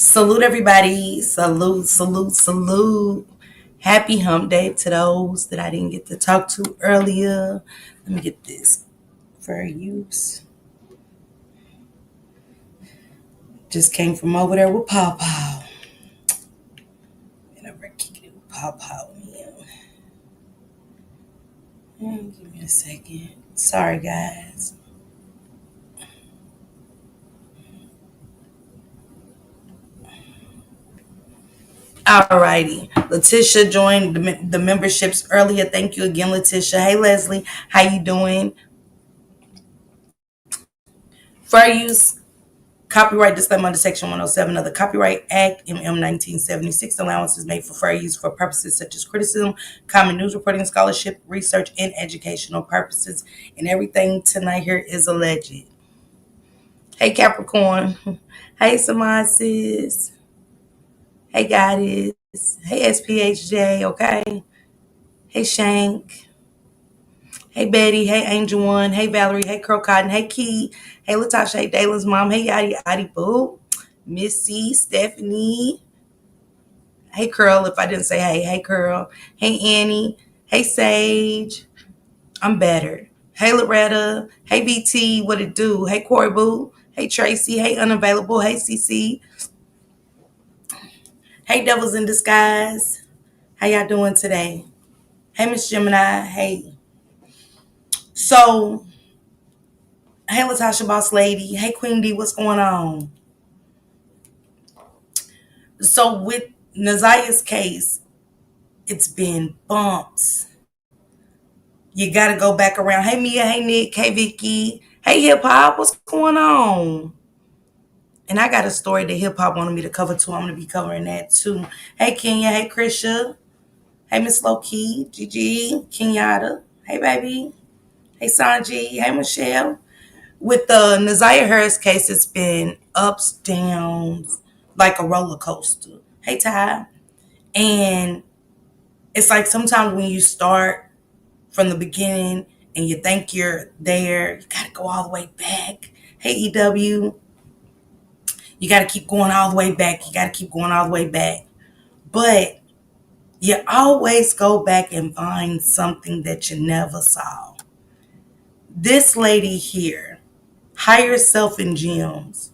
Salute everybody. Salute, salute, salute. Happy hump day to those that I didn't get to talk to earlier. Let me get this for use. Just came from over there with Paw Paw. And I'm kicking it with Paw Paw. Give me a second. Sorry, guys. Alrighty. Letitia joined the memberships earlier. Thank you again, Letitia. Hey, Leslie. How you doing? For use copyright disclaimer under Section 107 of the Copyright Act, MM 1976. Allowance is made for fair use for purposes such as criticism, common news reporting, scholarship, research, and educational purposes. And everything tonight here is alleged. Hey, Capricorn. Hey, Samad sis. Hey, Goddess. Hey, SPHJ, okay? Hey, Shank. Hey, Betty. Hey, Angel One. Hey, Valerie. Hey, Curl Cotton. Hey, Key. Hey, Latasha. Hey, Dayla's mom. Hey, Yadi Yadi Boo. Missy, Stephanie. Hey, Curl. If I didn't say hey, hey, Curl. Hey, Annie. Hey, Sage. I'm better. Hey, Loretta. Hey, BT. What it do? Hey, Corey Boo. Hey, Tracy. Hey, Unavailable. Hey, CC. Hey, Devils in Disguise. How y'all doing today? Hey, Miss Gemini. Hey. So, hey, Latasha Boss Lady. Hey, Queen D. What's going on? So, with Nazia's case, it's been bumps. You got to go back around. Hey, Mia. Hey, Nick. Hey, Vicky. Hey, Hip Hop. What's going on? And I got a story that Hip Hop wanted me to cover too. I'm going to be covering that too. Hey, Kenya. Hey, Krisha. Hey, Miss Low-Key. Gigi. Kenyatta. Hey, baby. Hey, Sanji. Hey, Michelle. With the Nazia Harris case, it's been ups, downs, like a roller coaster. Hey, Ty. And it's like sometimes when you start from the beginning and you think you're there, you got to go all the way back. Hey, EW, you got to keep going all the way back. You got to keep going all the way back. But you always go back and find something that you never saw. This lady here, Higher Self in Gems.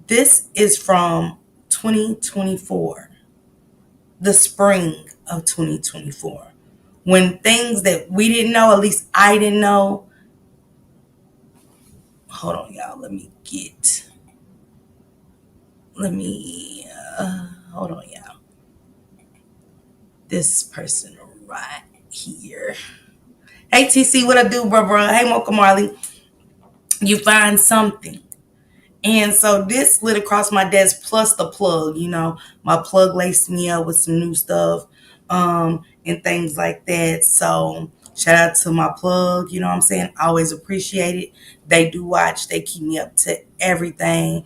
This is from 2024, the spring of 2024. When things that we didn't know, at least I didn't know. Hold on, y'all. Hold on, y'all. This person right here. Hey, TC, what I do, bro? Hey, Mocha Marley. You find something. And so this slid across my desk plus the plug, my plug laced me up with some new stuff and things like that. So shout out to my plug, you know what I'm saying? I always appreciate it. They do watch, they keep me up to everything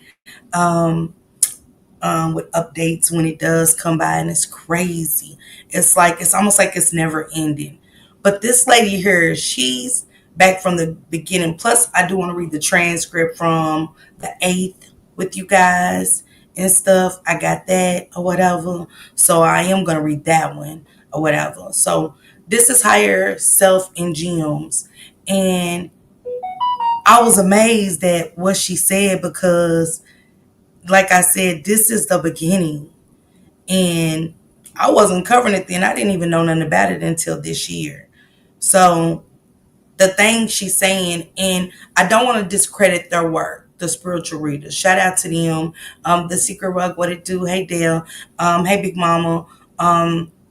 with updates when it does come by, and it's crazy. It's almost like it's never ending. But this lady here, she's back from the beginning. Plus, I do want to read the transcript from the 8th with you guys and stuff. I got that or whatever. So I am going to read that one or whatever. So this is Higher Self in Gems. And I was amazed at what she said because, like I said, this is the beginning. And I wasn't covering it then. I didn't even know nothing about it until this year. So the things she's saying, and I don't want to discredit their work, the spiritual readers. Shout out to them. The Secret Rug, what it do? Hey, Dale. Hey, Big Mama.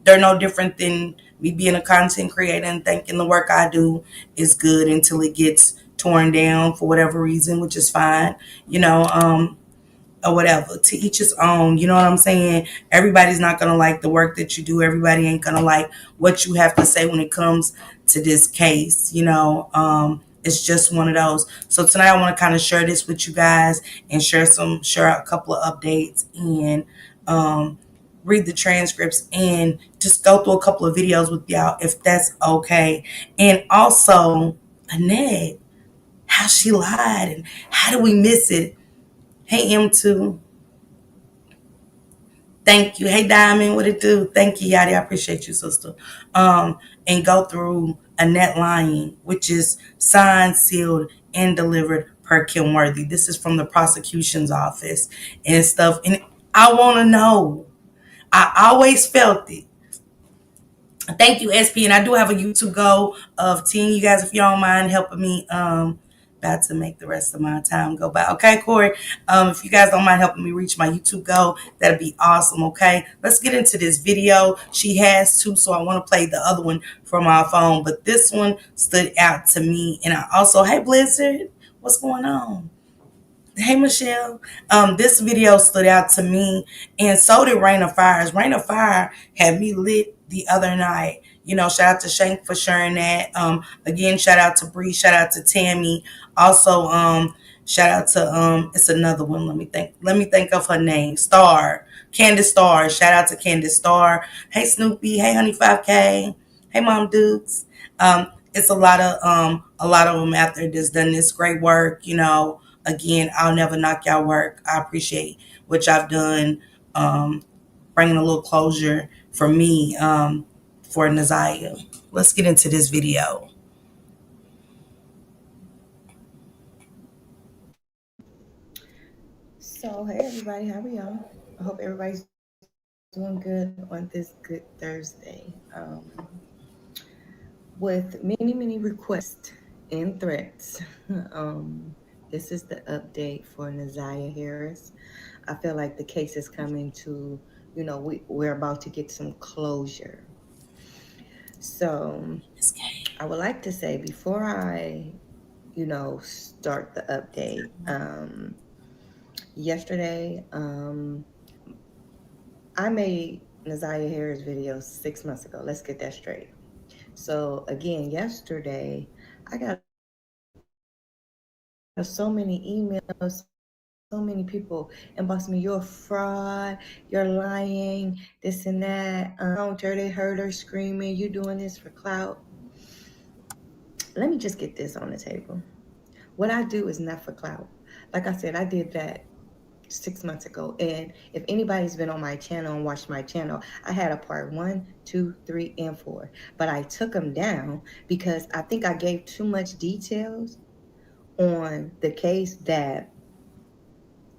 They're no different than me being a content creator and thinking the work I do is good until it gets torn down for whatever reason, which is fine, or whatever. To each his own. You know what I'm saying? Everybody's not going to like the work that you do. Everybody ain't going to like what you have to say when it comes to this case. It's just one of those. So tonight I want to kind of share this with you guys and share a couple of updates and read the transcripts and just go through a couple of videos with y'all if that's okay. And also Annette, how she lied and how do we miss it? Hey, M2. Thank you. Hey, Diamond, what it do? Thank you, Yadi. I appreciate you, sister. And go through Annette lying, which is signed, sealed, and delivered per Kim Worthy. This is from the prosecution's office and stuff. And I want to know. I always felt it. Thank you, SP. And I do have a YouTube goal of 10. You guys, if you don't mind helping me, about to make the rest of my time go by. Okay, Corey. If you guys don't mind helping me reach my YouTube goal, that'd be awesome. Okay. Let's get into this video. She has two, so I want to play the other one from my phone. But this one stood out to me. And I also, hey Blizzard, what's going on? Hey Michelle, this video stood out to me, and so did Rain of Fires. Rain of Fire had me lit the other night. You know, shout out to Shank for sharing that. Again, shout out to Bree, shout out to Tammy. Also, shout out to it's another one. Let me think. Let me think of her name. Star, Candace Star. Shout out to Candace Star. Hey Snoopy. Hey Honey 5K. Hey Mom Dukes. It's a lot of them out there that's done this great work. You know, again, I'll never knock y'all work. I appreciate what y'all done, bringing a little closure for me, for Naziah. Let's get into this video. So, hey everybody, how are y'all? I hope everybody's doing good on this good Thursday. With many, many requests and threats, um, this is the update for Naziah Harris. I feel like the case is coming to, we're about to get some closure. So, I would like to say before I, start the update, yesterday, I made Naziah Harris video 6 months ago. Let's get that straight. So again, yesterday, I got so many emails, so many people inbox me, you're a fraud, you're lying, this and that. They heard her screaming, you doing this for clout. Let me just get this on the table. What I do is not for clout. Like I said, I did that 6 months ago. And if anybody's been on my channel and watched my channel, I had a part 1, 2, 3, and 4. But I took them down because I think I gave too much details on the case that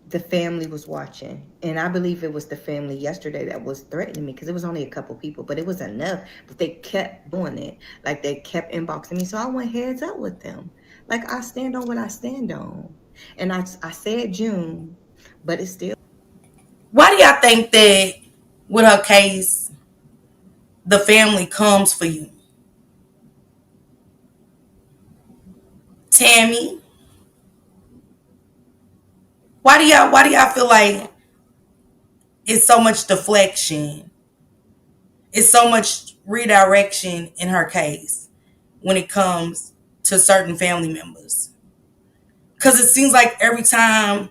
the family was watching. And I believe it was the family yesterday that was threatening me because it was only a couple people, but it was enough. But they kept doing it. Like they kept inboxing me. So I went heads up with them. Like I stand on what I stand on. And I said June, but it's still. Why do y'all think that with her case, the family comes for you? Tammy, why do y'all feel like it's so much deflection? It's so much redirection in her case when it comes to certain family members. Because it seems like every time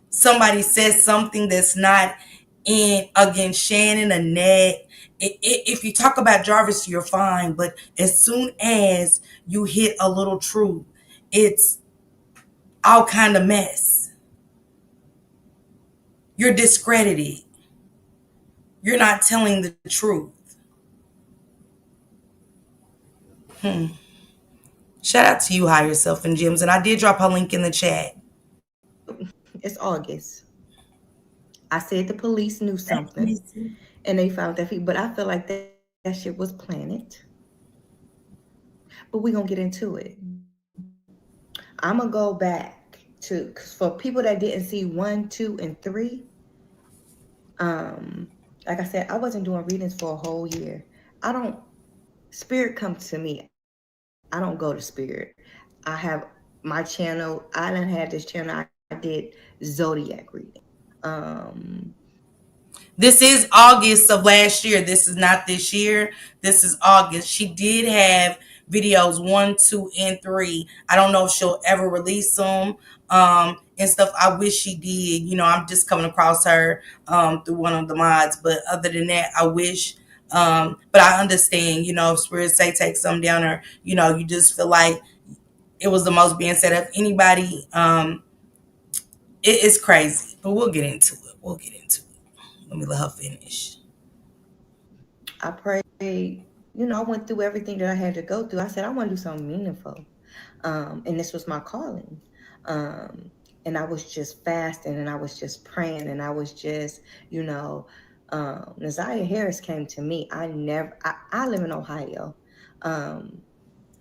somebody says something that's not in against Shannon, Annette, if you talk about Jarvis, you're fine. But as soon as you hit a little truth, it's all kind of mess. You're discredited. You're not telling the truth. Shout out to you, Higher Self and Gyms. And I did drop her link in the chat. It's August. I said the police knew Thank something you. and they found that but I feel like that shit was planted. But we're gonna get into it. I'm gonna go back to for people that didn't see 1, 2, and 3. Like I said, I wasn't doing readings for a whole year. I don't spirit comes to me. I don't go to spirit. I have my channel. I done had this channel. I did zodiac reading. Um, This is August of last year. This is not this year. This is August. She did have videos 1, 2, and 3. I don't know if she'll ever release them, and stuff. I wish she did. You know, I'm just coming across her through one of the mods. But other than that, I wish. But I understand. You know, if Spirit say take something down, or you know, you just feel like it was the most being said of anybody. It is crazy. But we'll get into it. We'll get into it. Let me let her finish. I prayed, I went through everything that I had to go through. I said, I want to do something meaningful. And this was my calling. Um, and I was just fasting and I was just praying and I was just, you know, Naziah Harris came to me. I live in Ohio. Um,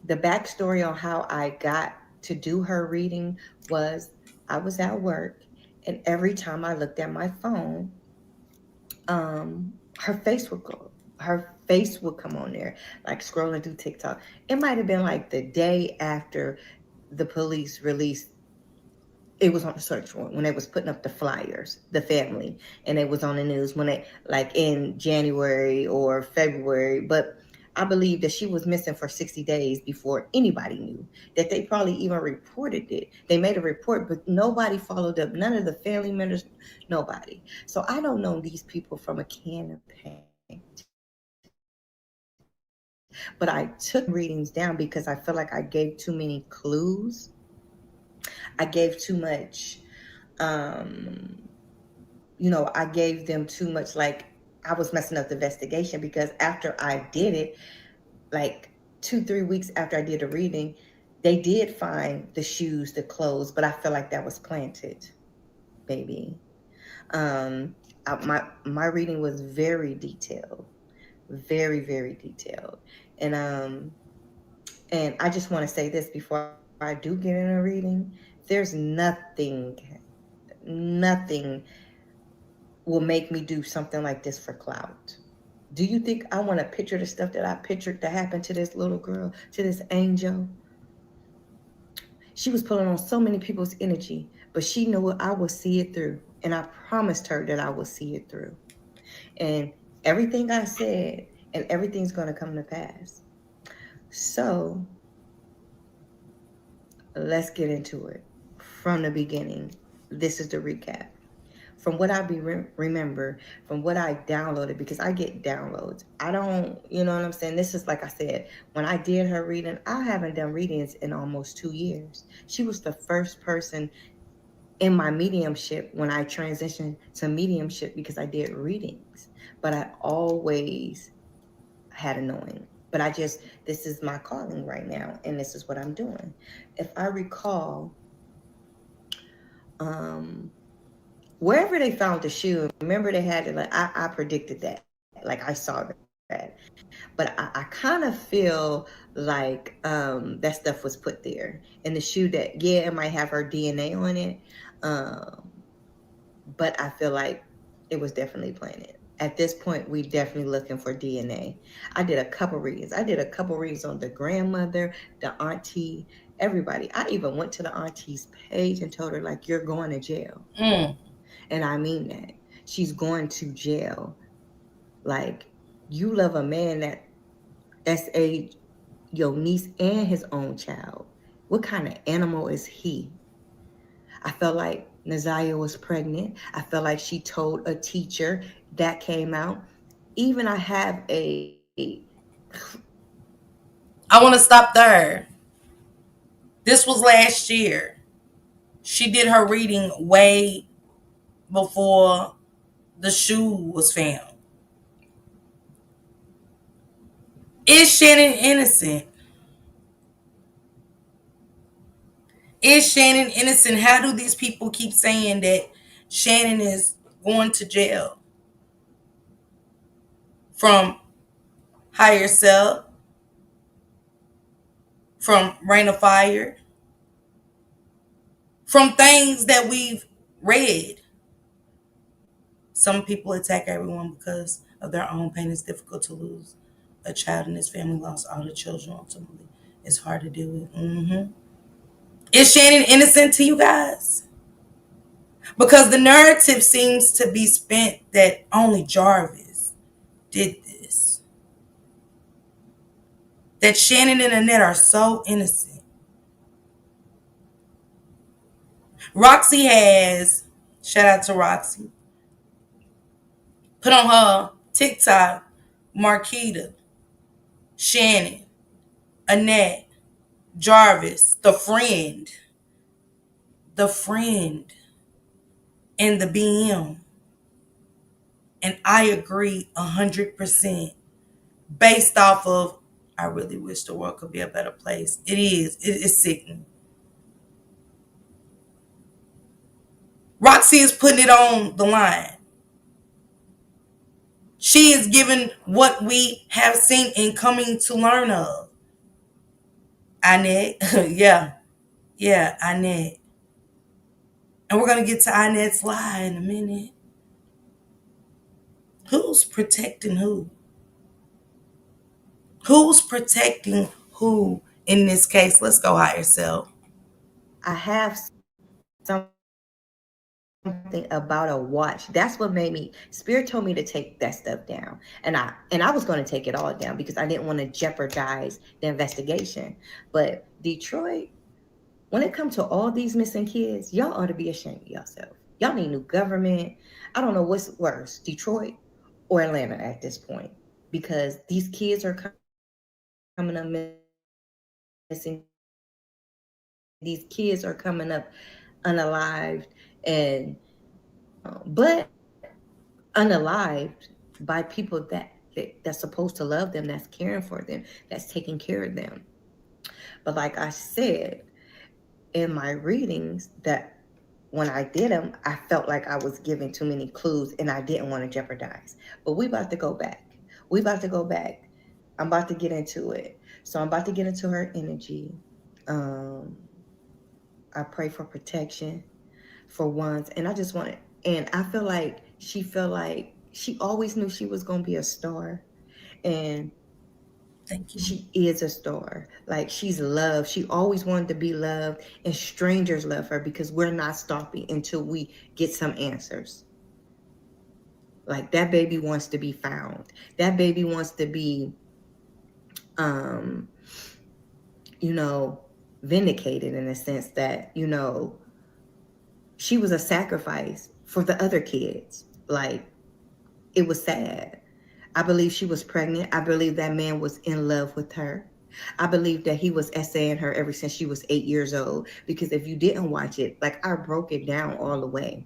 the backstory on how I got to do her reading was I was at work, and every time I looked at my phone, her face would come on there, like scrolling through TikTok. It might have been like the day after the police released, it was on the search warrant when they was putting up the flyers, the family, and it was on the news when it, like in January or February. But I believe that she was missing for 60 days before anybody knew, that they probably even reported it. They made a report, but nobody followed up, none of the family members, nobody. So I don't know these people from a can of paint. But I took readings down because I feel like I gave too many clues. I gave too much, um, I gave them too much, like I was messing up the investigation because after I did it, like 2, 3 weeks after I did the reading, they did find the shoes, the clothes, but I feel like that was planted, baby. Um, my reading was very detailed, very very detailed, and I just want to say this before I do get in a reading: there's nothing will make me do something like this for clout. Do you think I want to picture the stuff that I pictured that happened to this little girl, to this angel? She was pulling on so many people's energy, but she knew I would see it through. And I promised her that I would see it through. And everything I said, and everything's going to come to pass. So let's get into it from the beginning. This is the recap. From what I remember, from what I downloaded, because I get downloads. I don't, you know what I'm saying? This is, like I said, when I did her reading, I haven't done readings in almost 2 years. She was the first person in my mediumship when I transitioned to mediumship because I did readings. But I always had a knowing. But this is my calling right now, and this is what I'm doing. If I recall, um, wherever they found the shoe, remember they had it, like I predicted that, like I saw that. But I kind of feel like that stuff was put there. And the shoe, that, yeah, it might have her DNA on it. Um, but I feel like it was definitely planted. At this point, we definitely looking for DNA. I did a couple readings. I did a couple readings on the grandmother, the auntie, everybody. I even went to the auntie's page and told her, like, you're going to jail. Mm. And I mean that. She's going to jail. Like, you love a man that's your niece and his own child. What kind of animal is he? I felt like Naziah was pregnant. I felt like she told a teacher that came out. Even I have I want to stop there. This was last year. She did her reading way before the shoe was found. Is Shannon innocent? Is Shannon innocent? How do these people keep saying that Shannon is going to jail? From higher self, from rain of fire, from things that we've read. Some people attack everyone because of their own pain. It's difficult to lose a child in his family, lost all the children ultimately. It's hard to deal with. Is Shannon innocent to you guys? Because the narrative seems to be spent that only Jarvis did this. That Shannon and Annette are so innocent. Roxy has, shout out to Roxy, put on her TikTok, Marquita, Shannon, Annette, Jarvis, the friend, and the BM. And I agree 100% based off of, I really wish the world could be a better place. It is. It is sickening. Roxy is putting it on the line. She is giving what we have seen and coming to learn of. Annette, yeah, yeah, Annette. And we're going to get to Annette's lie in a minute. Who's protecting who? Who's protecting who in this case? Let's go higher self. I have something about a watch. That's what made me Spirit told me to take that stuff down. And I was going to take it all down because I didn't want to jeopardize the investigation. But Detroit, when it comes to all these missing kids, y'all ought to be ashamed of yourself. Y'all need new government. I don't know what's worse, Detroit or Atlanta at this point. Because these kids are coming up missing. These kids are coming up unalived and but unalived by people that's supposed to love them, that's caring for them, that's taking care of them. But like I said in my readings, that when I did them, I felt like I was giving too many clues and I didn't want to jeopardize. But we about to go back. We about to go back. I'm about to get into it. So I'm about to get into her energy. Um, I pray for protection for once. And I just want it. And I feel like she always knew she was going to be a star. And Thank you. she is a star. Like, she's loved. She always wanted to be loved. And strangers love her because we're not stopping until we get some answers. Like, that baby wants to be found. That baby wants to be, um, you know, vindicated in the sense that, she was a sacrifice for the other kids. Like, it was sad. I believe she was pregnant. I believe that man was in love with her. I believe that he was essaying her ever since she was 8 years old. Because if you didn't watch it, like, I broke it down all the way.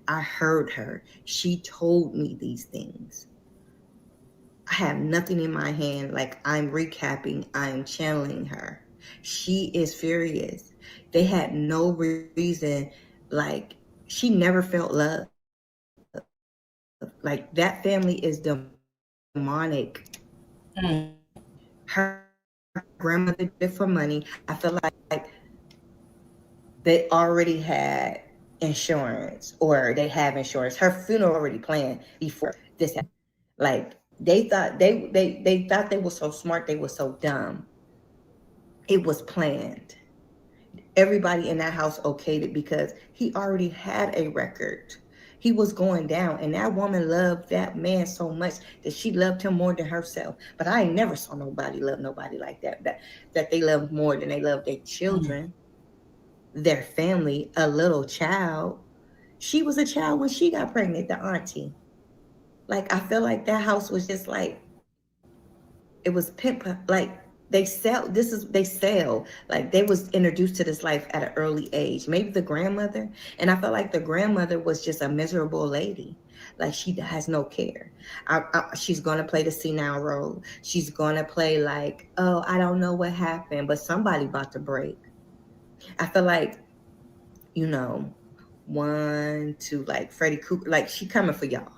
I heard her. She told me these things. I have nothing in my hand. Like, I'm recapping, I'm channeling her. She is furious. They had no reason. Like, she never felt love. Like, that family is demonic. Mm, Her grandmother did it for money. I feel like they already had insurance, or they have insurance. Her funeral already planned before this happened. Like, they thought they were so smart, they were so dumb. It was planned. Everybody in that house okayed it because he already had a record. He was going down, and that woman loved that man so much that she loved him more than herself. But I ain't never saw nobody love nobody like that. That they loved more than they loved their mm, children, their family, a little child. She was a child when she got pregnant, the auntie. Like, I feel like that house was just like, it was pimp. Like, they sell, like, they was introduced to this life at an early age, maybe the grandmother. And I felt like the grandmother was just a miserable lady. Like, she has no care. She's gonna play the senile role. She's gonna play like, oh, I don't know what happened, but somebody about to break. I feel like, you know one to like Freddie Cooper, like, she coming for y'all.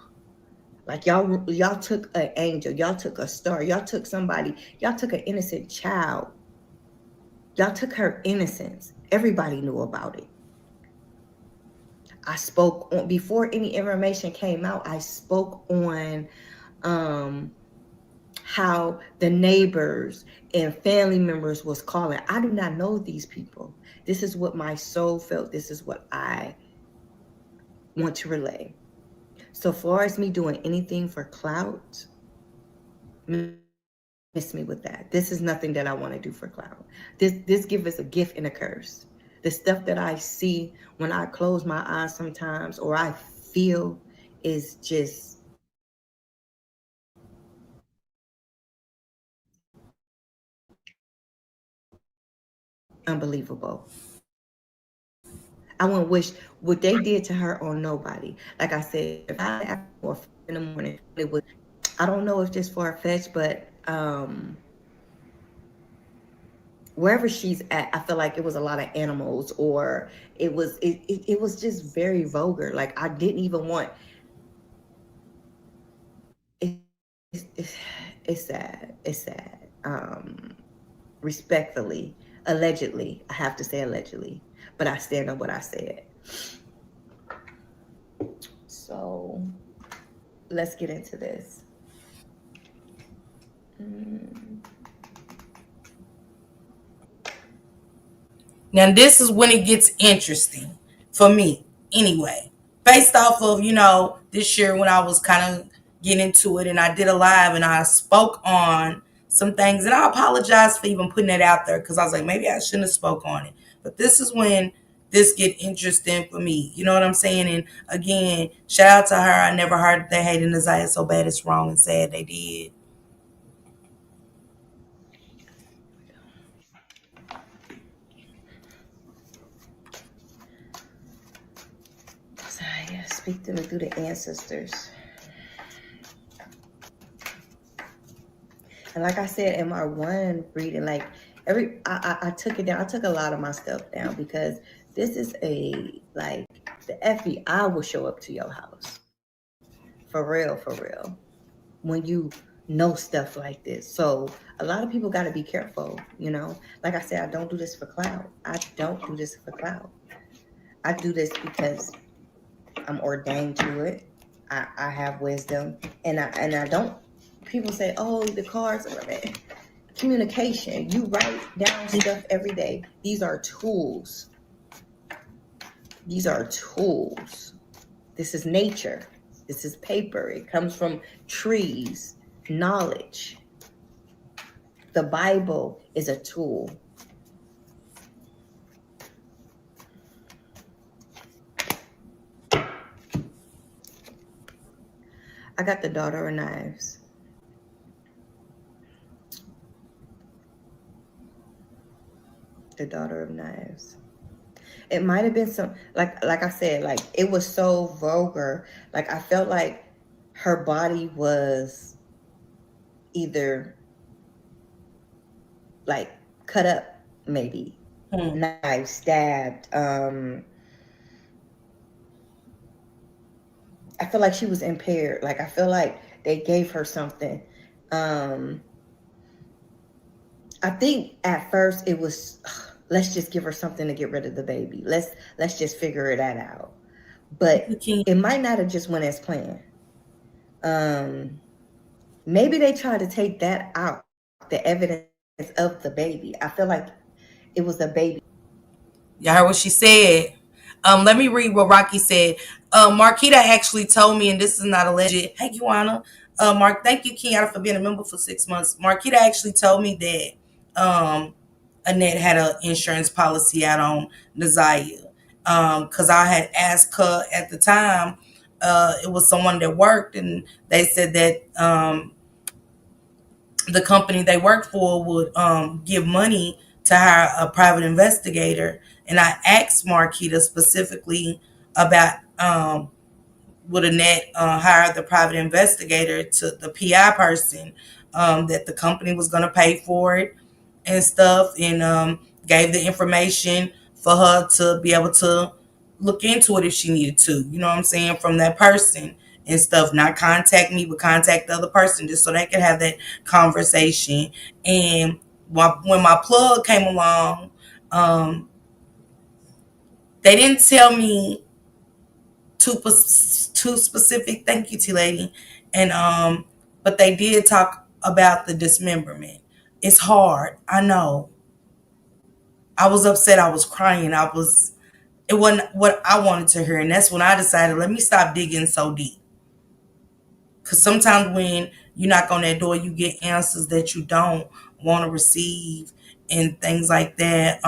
Like, y'all took an angel, y'all took a star, y'all took somebody, y'all took an innocent child, y'all took her innocence. Everybody knew about it. I spoke on, before any information came out. I spoke on, um, how the neighbors and family members was calling. I do not know these people. This is what my soul felt. This is what I want to relay. So far as me doing anything for clout, miss me with that. This is nothing that I want to do for clout. This give us a gift and a curse. The stuff that I see when I close my eyes sometimes, or I feel, is just unbelievable. I don't know how to explain it. I wouldn't wish what they did to her on nobody. Like I said, if I after or 5 in the morning, it was. I don't know if this far fetched, but wherever she's at, I feel like it was a lot of animals, or it was just very vulgar. Like I didn't even want. It's sad. It's sad. Respectfully, allegedly, I have to say allegedly, but I stand on what I said. So let's get into this. Mm. Now, this is when it gets interesting for me, anyway. Based off of, this year when I was kind of getting into it and I did a live and I spoke on some things. And I apologize for even putting it out there because I was like, maybe I shouldn't have spoke on it. But this is when this get interesting for me. You know what I'm saying? And again, shout out to her. I never heard that they hated Isaiah so bad it's wrong and sad they did. So yeah, speak to me through the ancestors. And like I said in my one reading, like I took it down. I took a lot of my stuff down because this is a like the FBI will show up to your house for real, for real. When you know stuff like this, so a lot of people got to be careful. Like I said, I don't do this for clout. I don't do this for clout. I do this because I'm ordained to it. I have wisdom, and I don't. People say, "Oh, the cards." Communication. You write down stuff every day. These are tools. These are tools. This is nature. This is paper. It comes from trees. Knowledge. The Bible is a tool. I got the Daughter of Knives. The Daughter of Knives. It might have been some like I said, like it was so vulgar. Like I felt like her body was either like cut up, maybe Hmm. knife stabbed. I feel like she was impaired. Like I feel like they gave her something. Um, I think at first it was let's just give her something to get rid of the baby. Let's just figure that out. But it might not have just went as planned. Um, Maybe they tried to take that out, the evidence of the baby. I feel like it was a baby. Y'all heard what she said. Let me read what Rocky said. Marquita actually told me, and this is not alleged. Hey, Kiwana. Mark, thank you, Kiana, for being a member for 6 months. Marquita actually told me that Annette had an insurance policy out on Naziah. Because I had asked her at the time, it was someone that worked, and they said that the company they worked for would give money to hire a private investigator. And I asked Marquita specifically about would Annette hire the private investigator to the PI person, that the company was going to pay for it and stuff, and gave the information for her to be able to look into it if she needed to. You know what I'm saying? From that person and stuff. Not contact me, but contact the other person just so they could have that conversation. And when my plug came along, um, they didn't tell me too specific. Thank you, T lady. And but they did talk about the dismemberment. It's hard. I know. I was upset. I was crying. It wasn't what I wanted to hear. And that's when I decided, let me stop digging so deep. Because sometimes when you knock on that door, you get answers that you don't want to receive and things like that.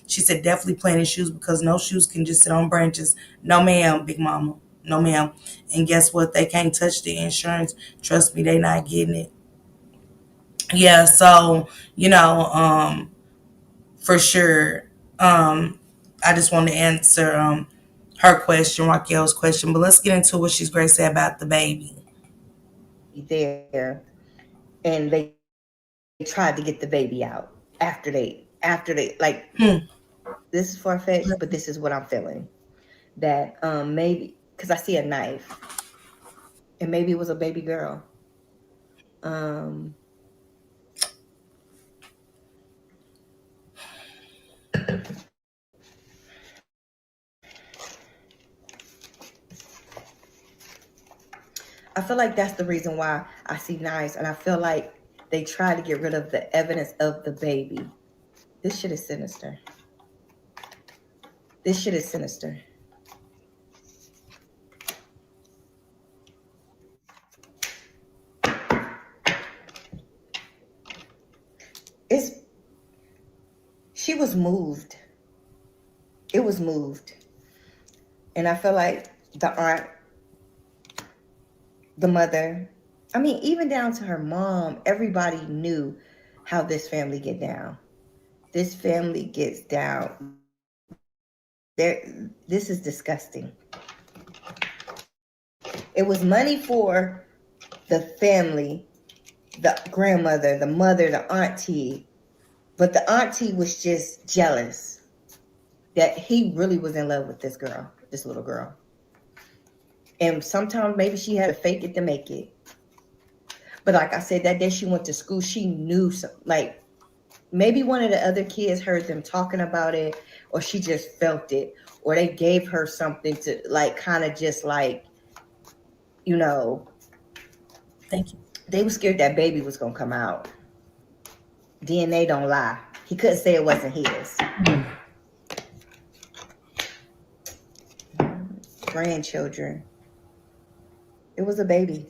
She said, definitely planting shoes because no shoes can just sit on branches. No, ma'am, big mama. No, ma'am. And guess what? They can't touch the insurance. Trust me, they not getting it. Yeah, so, for sure. I just want to answer her question, Raquel's question. But let's get into what she's great to say about the baby. There, and they tried to get the baby out after they like Hmm. this is far fetched, but this is what I'm feeling. That maybe because I see a knife, and maybe it was a baby girl. Um, I feel like that's the reason why I see knives, and I feel like they try to get rid of the evidence of the baby. This shit is sinister. This shit is sinister. It's she was moved. It was moved, and I feel like the aunt, the mother, I mean, even down to her mom, everybody knew how this family get down. This family gets down. This is disgusting. It was money for the family, the grandmother, the mother, the auntie, but the auntie was just jealous that he really was in love with this girl, this little girl. And sometimes maybe she had to fake it to make it. But like I said, that day she went to school, she knew some, like maybe one of the other kids heard them talking about it, or she just felt it, or they gave her something to like kind of just like, you know, Thank you. they were scared that baby was gonna come out. DNA don't lie. He couldn't say it wasn't his. Hmm. Grandchildren. It was a baby.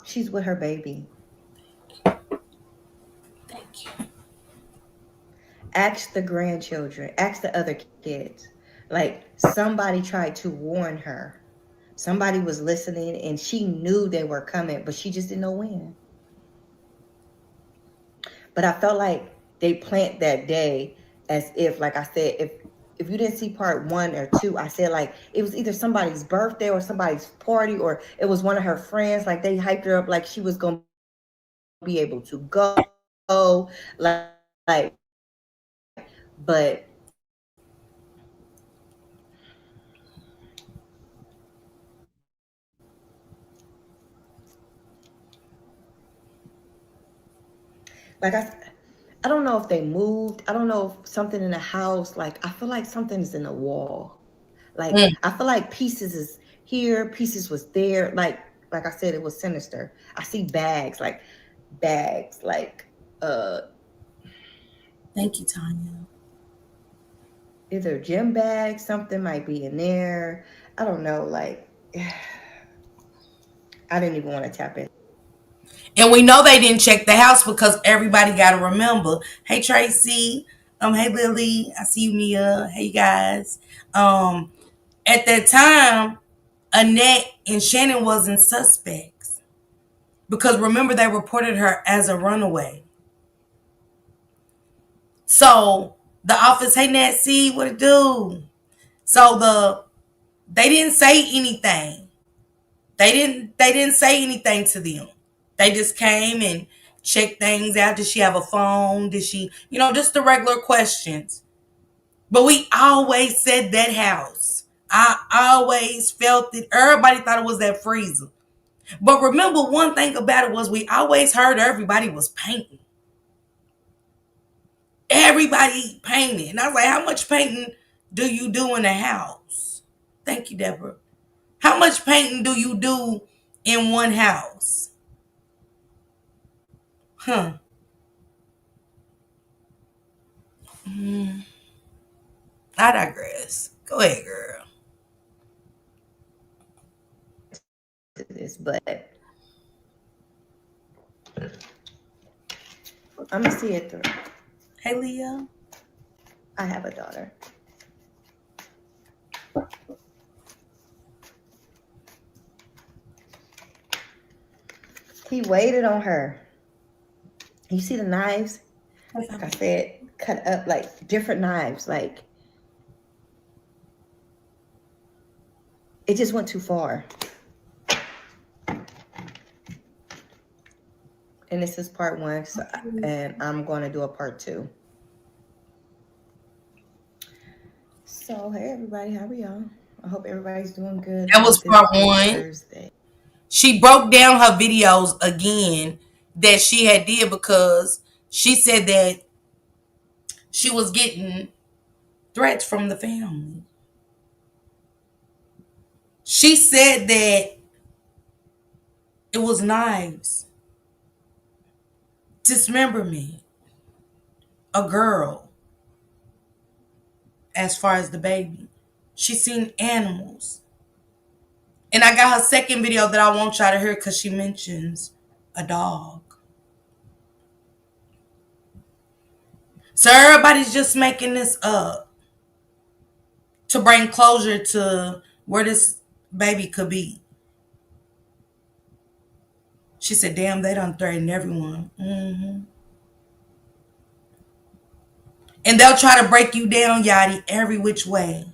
She's with her baby. Thank you. Ask the grandchildren. Ask the other kids. Like somebody tried to warn her. Somebody was listening and she knew they were coming, but she just didn't know when. But I felt like they planned that day as if, like I said, if you didn't see part 1 or 2, I said like it was either somebody's birthday or somebody's party, or it was one of her friends. Like they hyped her up like she was gonna be able to go, like, but like I don't know if they moved. I don't know if something in the house. Like I feel like something's in the wall. Like Mm. I feel like pieces is here, pieces was there. Like I said, it was sinister. I see bags, like uh Thank you, Tanya. either gym bags, something might be in there. I don't know. Like I didn't even want to tap in. And we know they didn't check the house because everybody got to remember. Hey Tracy, hey Lily, I see you, Mia. Hey you guys. Um, at that time, Annette and Shannon wasn't suspects because remember they reported her as a runaway. So the office, hey Nancy, what it do? So they didn't say anything. They didn't say anything to them. They just came and checked things out. Did she have a phone? Did she, just the regular questions. But we always said that house. I always felt it. Everybody thought it was that freezer. But remember, one thing about it was we always heard everybody was painting. Everybody painted. And I was like, how much painting do you do in a house? Thank you, Deborah. How much painting do you do in one house? Huh. I digress. Go ahead, girl. To this, but I'm gonna see it through. Hey, Leah. I have a daughter. He waited on her. You see the knives? Like I said, cut up like different knives. Like it just went too far. And this is part one, so, and I'm going to do a part two. So, hey everybody, how are y'all? I hope everybody's doing good That on was this part great one. Thursday. She broke down her videos again that she had did because she said that she was getting threats from the family. She said that it was knives, dismemberment, a girl, as far as the baby. She seen animals. And I got her second video that I want y'all to hear because she mentions a dog. So everybody's just making this up to bring closure to where this baby could be. She said, damn, they done threatened everyone. And they'll try to break you down, Yachty, every which way.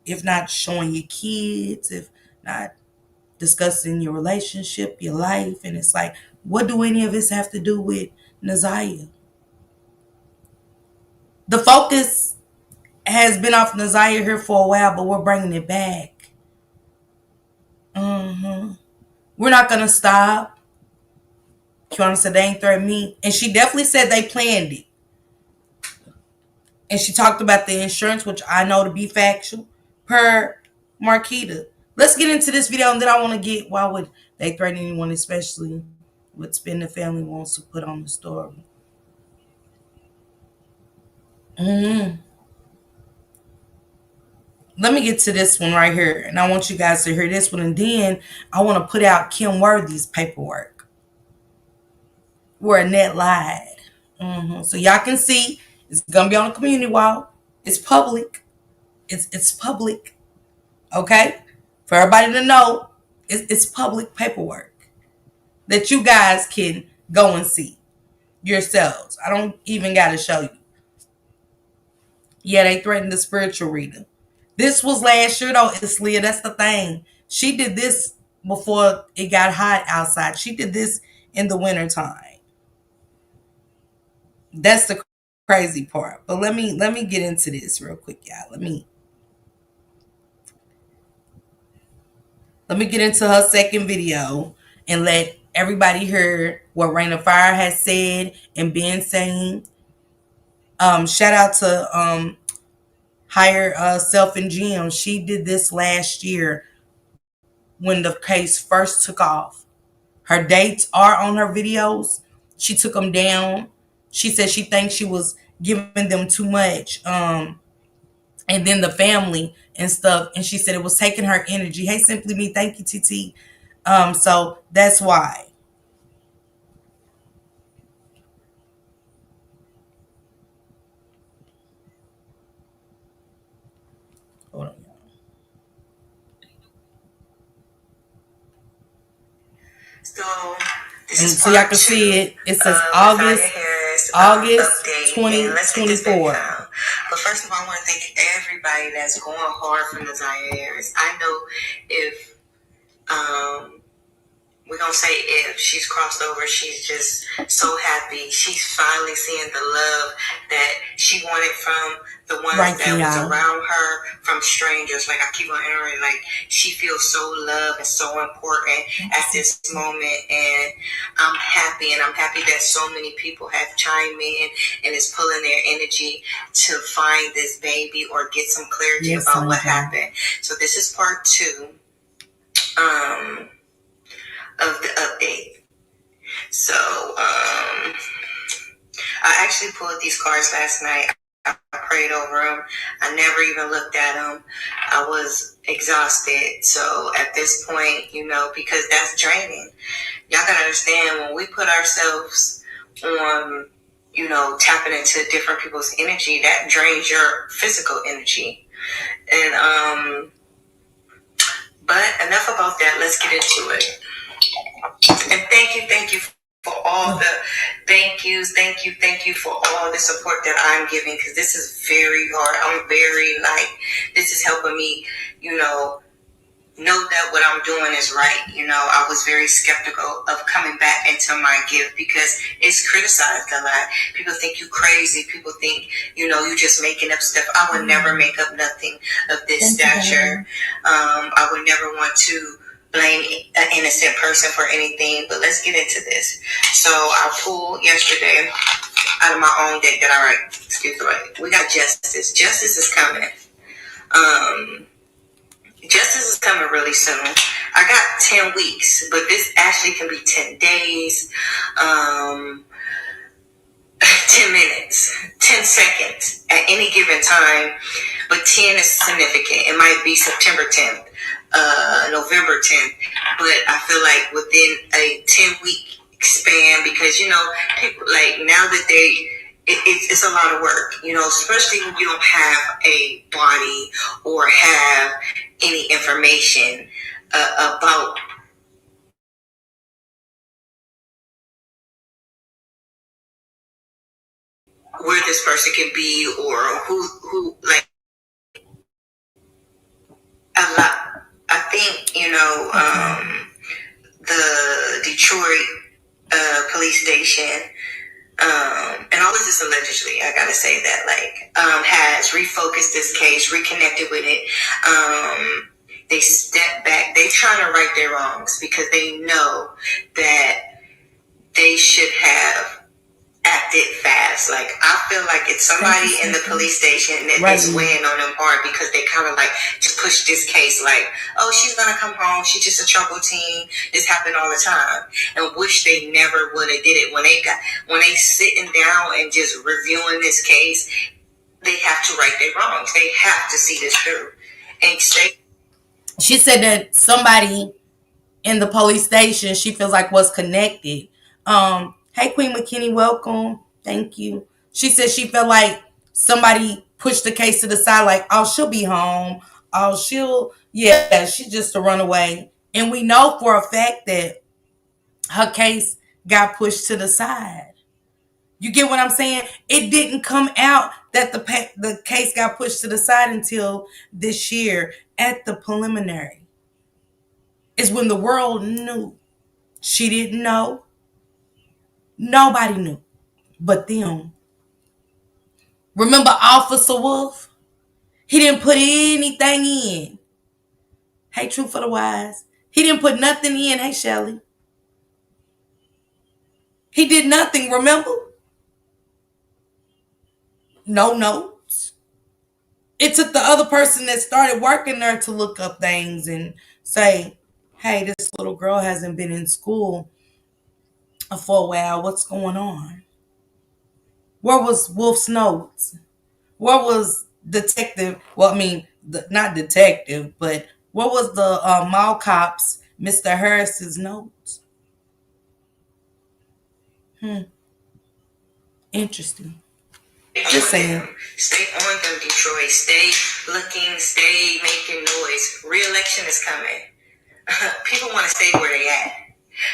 If not showing your kids, if not discussing your relationship, your life. And it's like, what do any of this have to do with Naziah? The focus has been off Naziah here for a while, but we're bringing it back. We're not going to stop. Kiana said they ain't threatened me. And she definitely said they planned it. And she talked about the insurance, which I know to be factual, per Marquita. Let's get into this video, and then I want to get why would they threaten anyone, especially what Spin the Family wants to put on the story. Let me get to this one right here, and I want you guys to hear this one, and then I want to put out Kim Worthy's paperwork where Annette lied. So y'all can see it's gonna be on the community wall. It's public. It's public. Okay, for everybody to know, it's public paperwork that you guys can go and see yourselves. I don't even gotta show you. Yeah, they threatened the spiritual reader. This was last year though, it's Leah. That's the thing. She did this before it got hot outside. She did this in the wintertime. That's the crazy part. But let me get into this real quick, y'all. Let me get into her second video and let everybody hear what Rain of Fire has said and been saying. Shout out to Higher Self and Jim. She did this last year when the case first took off. Her dates are on her videos. She took them down. She said she thinks she was giving them too much. And then the family and stuff. And she said it was taking her energy. Hey, Simply Me, thank you, TT. So that's why. Hold on. So so y'all can see it. It says August 2024. But first of all, I want to thank everybody that's going hard for Naziah Harris. I know if we're gonna say if she's crossed over, she's just so happy. She's finally seeing the love that she wanted from the ones that was around her, from strangers. Like I keep on entering, like she feels so loved and so important at this moment, and I'm happy, and I'm happy that so many people have chimed in and is pulling their energy to find this baby or get some clarity about what happened. So this is part two. Of the update. So, I actually pulled these cards last night. I prayed over them. I never even looked at them. I was exhausted. So at this point, because that's draining. Y'all gotta understand when we put ourselves on, tapping into different people's energy, that drains your physical energy. And, but enough about that. Let's get into it. And thank you for all the thank you for all the support that I'm giving, because this is very hard. I'm very like, this is helping me, know that what I'm doing is right. I was very skeptical of coming back into my gift because it's criticized a lot. People think you crazy. People think, you just making up stuff. I would never make up nothing of this stature. I would never want to blame an innocent person for anything, but let's get into this. So I pulled yesterday out of my own deck that I write. Excuse me. We got justice. Justice is coming. Justice is coming really soon. I got 10 weeks, but this actually can be 10 days, 10 minutes, 10 seconds at any given time. But 10 is significant. It might be September 10th, November 10th. But I feel like within a 10-week span, because, people, like, now that it's a lot of work, especially when you don't have a body or have any information about where this person can be, or who like a lot. I think, the Detroit police station, and all of this allegedly, I gotta say that, has refocused this case, reconnected with it. They step back. They're trying to right their wrongs because they know that they should have acted fast. Like, I feel like it's somebody in the police station that is weighing on them hard because they kind of like just push this case like, oh, she's gonna come home, she's just a trouble teen, this happened all the time, and wish they never would have did it. When they sitting down and just reviewing this case, they have to right their wrongs. They have to see this through and say. She said that somebody in the police station she feels like was connected. Hey Queen McKinney, welcome. Thank you. She said she felt like somebody pushed the case to the side, like, oh, she'll be home. Oh, she's just a runaway. And we know for a fact that her case got pushed to the side. You get what I'm saying? It didn't come out that the case got pushed to the side until this year at the preliminary. Is when the world knew. She didn't know. Nobody knew but them. Remember Officer Wolf? He didn't put anything in. Hey, Truth for the Wise. He didn't put nothing in. Hey, Shelly. He did nothing, remember? No notes. It took the other person that started working there to look up things and say, hey, this little girl hasn't been in school for a while. What's going on? Where was Wolf's notes? What was detective? Well, I mean, not detective, but what was the mall cops, Mr. Harris's notes? Interesting. Just saying. Stay on them, Detroit. Stay looking. Stay making noise. Re-election is coming. People want to stay where they at.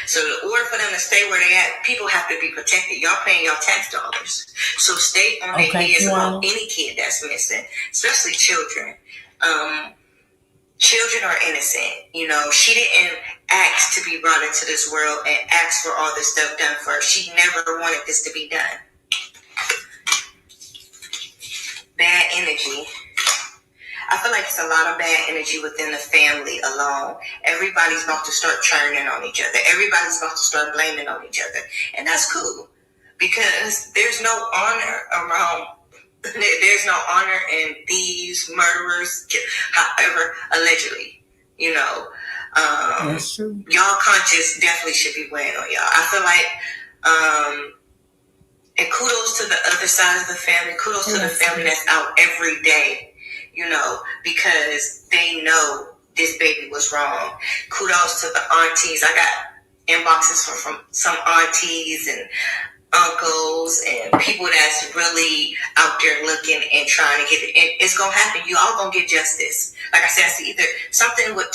So in order for them to stay where they at, people have to be protected. Y'all paying y'all tax dollars. So stay on their heads about any kid that's missing, especially children. Children are innocent. She didn't ask to be brought into this world and ask for all this stuff done for her. She never wanted this to be done. Bad energy. I feel like it's a lot of bad energy within the family alone. Everybody's about to start turning on each other. Everybody's about to start blaming on each other. And that's cool because there's no honor around. There's no honor in thieves, murderers, however, allegedly. That's true. Y'all conscience definitely should be weighing on y'all. I feel like, and kudos to the other side of the family. Kudos to the family that's out every day. Because they know this baby was wrong. Kudos to the aunties. I got inboxes from some aunties and uncles and people that's really out there looking and trying to get it. And it's going to happen. You all going to get justice. Like I said, I see either something with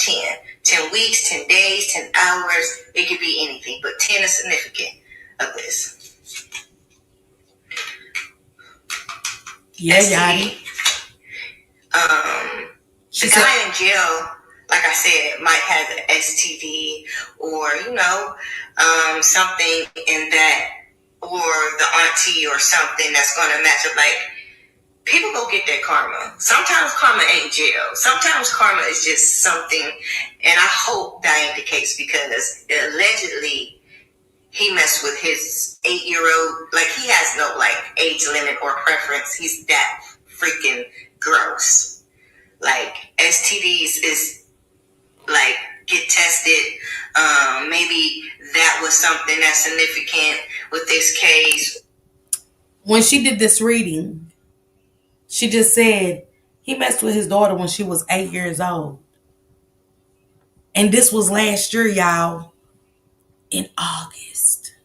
10 weeks, 10 days, 10 hours. It could be anything, but 10 is significant. of this. Yeah, Yachty. The guy in jail, like I said, might have an STD or, something in that, or the auntie or something that's going to match up. Like, people go get their karma. Sometimes karma ain't jail. Sometimes karma is just something, and I hope that ain't the case because allegedly he messed with his 8-year-old. Like, he has no, like, age limit or preference. He's that freaking gross. Like, STDs is, like, get tested. Maybe that was something that's significant with this case. When she did this reading, she just said he messed with his daughter when she was 8 years old. And this was last year, y'all, in August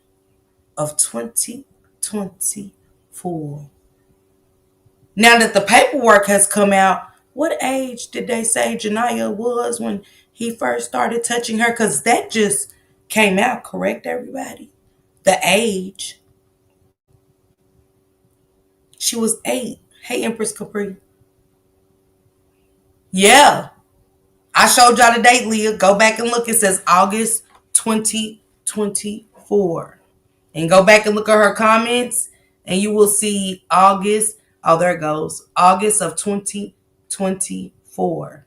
of 2024. Now that the paperwork has come out, what age did they say Janiyah was when he first started touching her? Because that just came out, correct, everybody? The age. She was 8. Hey, Empress Capri. Yeah. I showed y'all the date, Leah. Go back and look. It says August 2024. And go back and look at her comments, and you will see August. Oh, there it goes. August of 2024.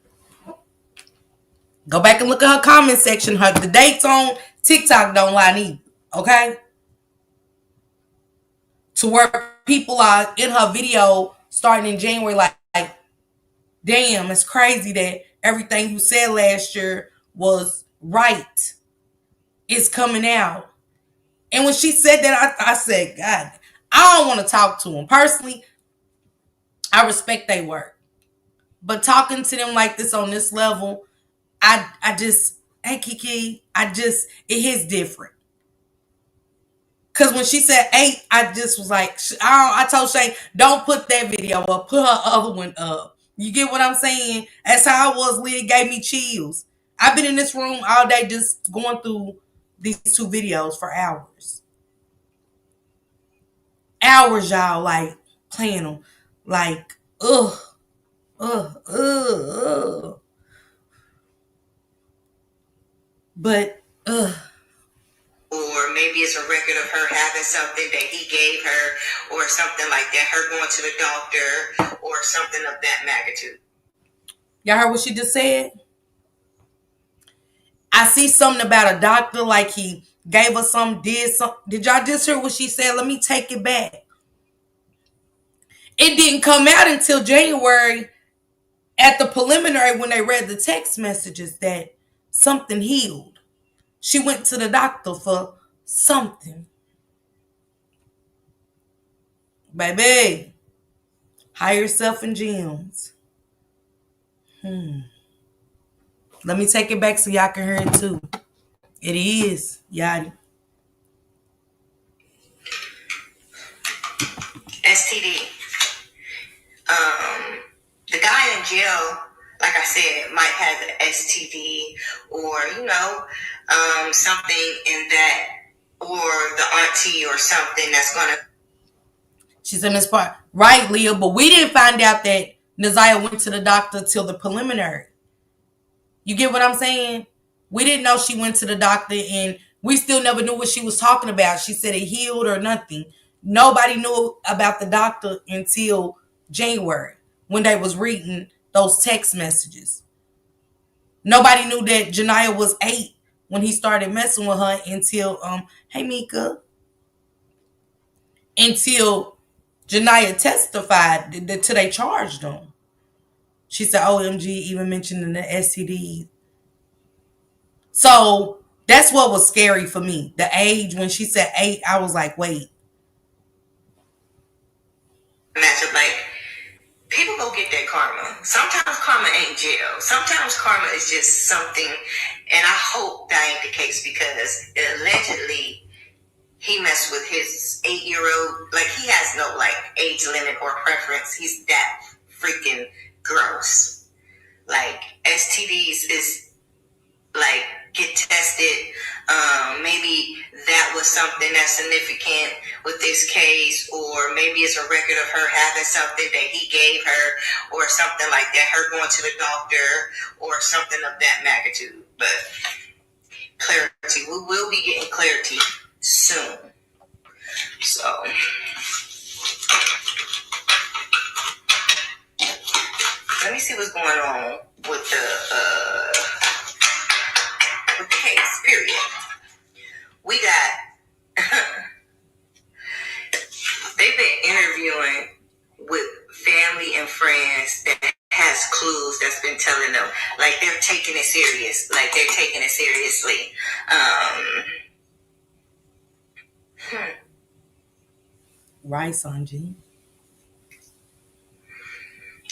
Go back and look at her comment section. The dates on TikTok don't lie neither. Okay? To where people are in her video starting in January, like damn, it's crazy that everything you said last year was right. It's coming out. And when she said that, I said, God, I don't want to talk to them. Personally, I respect their work. But talking to them like this on this level, I just, hey, Kiki, it hits different. Because when she said 8, I just was like, I told Shay, don't put that video up. Put her other one up. You get what I'm saying? That's how I was. Leah gave me chills. I've been in this room all day just going through these 2 videos for hours. Hours, y'all, like, playing them. Like, ugh. But, or maybe it's a record of her having something that he gave her or something like that, her going to the doctor or something of that magnitude. Y'all heard what she just said? I see something about a doctor, like he gave us some, did some. Did y'all just hear what she said? Let me take it back. It didn't come out until January at the preliminary when they read the text messages that something healed. She went to the doctor for something. Baby, hire yourself in gyms. Let me take it back so y'all can hear it too. It is, Yachty. STD. The guy in jail, like I said, might have an STD or, something in that, or the auntie or something that's going to. She said, Miss Park, right, Leah, but we didn't find out that Naziah went to the doctor till the preliminary. You get what I'm saying? We didn't know she went to the doctor, and we still never knew what she was talking about. She said it healed or nothing. Nobody knew about the doctor until January when they was reading those text messages. Nobody knew that Janiyah was 8 when he started messing with her until, hey Mika, until Janiyah testified till they charged him. She said, OMG, even mentioning the STD. So that's what was scary for me. The age, when she said 8, I was like, wait. Matchup, like, people go get their karma. Sometimes karma ain't jail. Sometimes karma is just something, and I hope that ain't the case because allegedly he messed with his 8-year-old. Like, he has no, like, age limit or preference. He's that freaking gross. Like, STDs is, like, get tested. Maybe that that was something that's significant with this case, or maybe it's a record of her having something that he gave her, or something like that, her going to the doctor, or something of that magnitude. But clarity, we will be getting clarity soon. So let me see what's going on with the case. Period. We got. They've been interviewing with family and friends that has clues that's been telling them, like, they're taking it serious, like they're taking it seriously. Right, Sanji.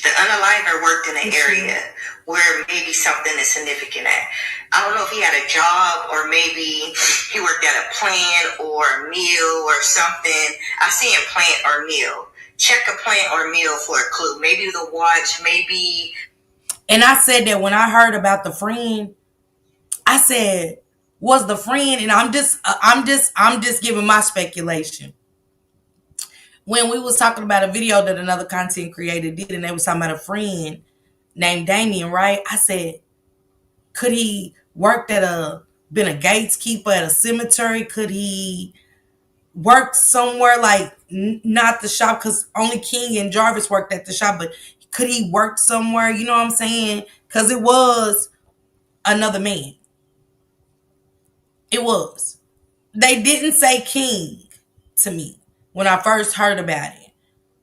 The unaliver worked in an area where maybe something is significant at. I don't know if he had a job, or maybe he worked at a plant or a mill or something. I see him plant or mill. Check a plant or mill for a clue. Maybe the watch, maybe. And I said that when I heard about the friend, I said, was the friend, and I'm just giving my speculation. When we was talking about a video that another content creator did, and they was talking about a friend named Damien, right? I said, could he been a gatekeeper at a cemetery? Could he work somewhere like not the shop? Because only King and Jarvis worked at the shop, but could he work somewhere? You know what I'm saying? Because it was another man. It was. They didn't say King to me when I first heard about it.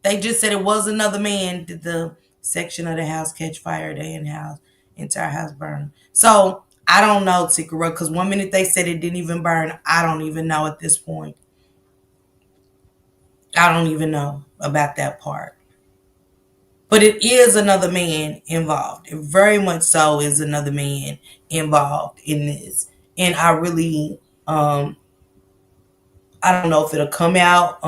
They just said it was another man. Did the section of the house catch fire? They in the house, entire house burned. So I don't know, Tikara, because one minute they said it didn't even burn. I don't even know at this point. I don't even know about that part. But it is another man involved. It very much so is another man involved in this. And I really I don't know if it'll come out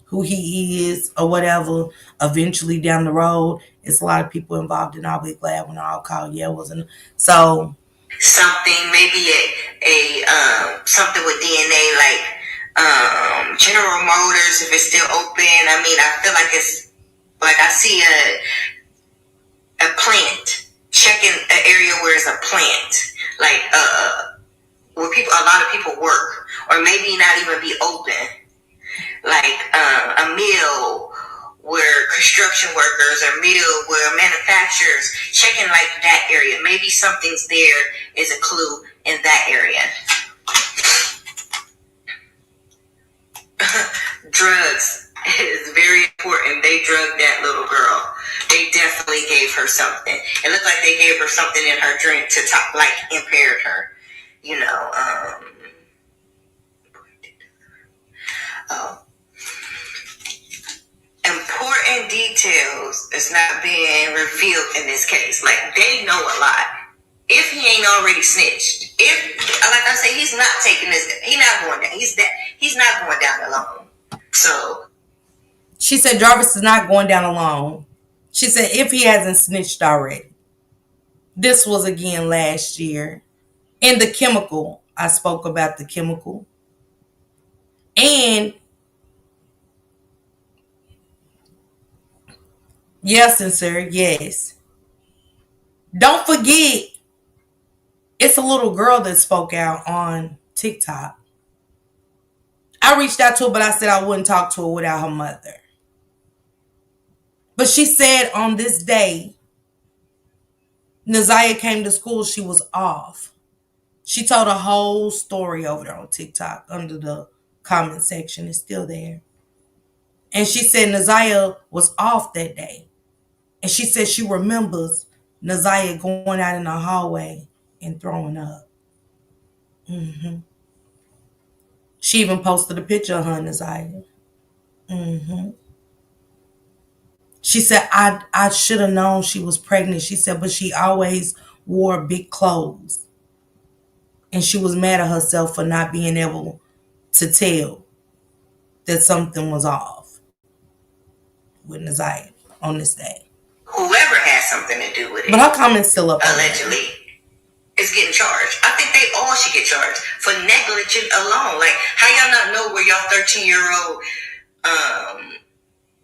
who he is or whatever eventually down the road. It's a lot of people involved, and I'll be glad when I'll call. Yeah, it wasn't so something, maybe a something with DNA, like General Motors, if it's still open. I mean, I feel like it's like I see a plant, checking an area where it's a plant, like where people, a lot of people work, or maybe not even be open, like a mill where construction workers, or mill where manufacturers, checking like that area. Maybe something's there is a clue in that area. Drugs is very important. They drugged that little girl. They definitely gave her something. It looked like they gave her something in her drink to top, like impaired her. You know, important details is not being revealed in this case. Like, they know a lot. If he ain't already snitched, if, like I say, he's not taking this, he's not going down. He's not going down alone. So she said Jarvis is not going down alone. She said if he hasn't snitched already. This was again last year. And the chemical, I spoke about the chemical. And yes, sincere, yes. Don't forget, it's a little girl that spoke out on TikTok. I reached out to her, but I said I wouldn't talk to her without her mother. But she said on this day, Naziah came to school, she was off. She told a whole story over there on TikTok under the comment section. It's still there. And she said Naziah was off that day. And she said she remembers Naziah going out in the hallway and throwing up. Mm-hmm. She even posted a picture of her and Naziah. Mm-hmm. She said, I should have known she was pregnant. She said, but she always wore big clothes. And she was mad at herself for not being able to tell that something was off with Naziah on this day. Whoever has something to do with it. But her comment's still up. Allegedly. is getting charged. I think they all should get charged for negligence alone. Like, how y'all not know where y'all 13-year-old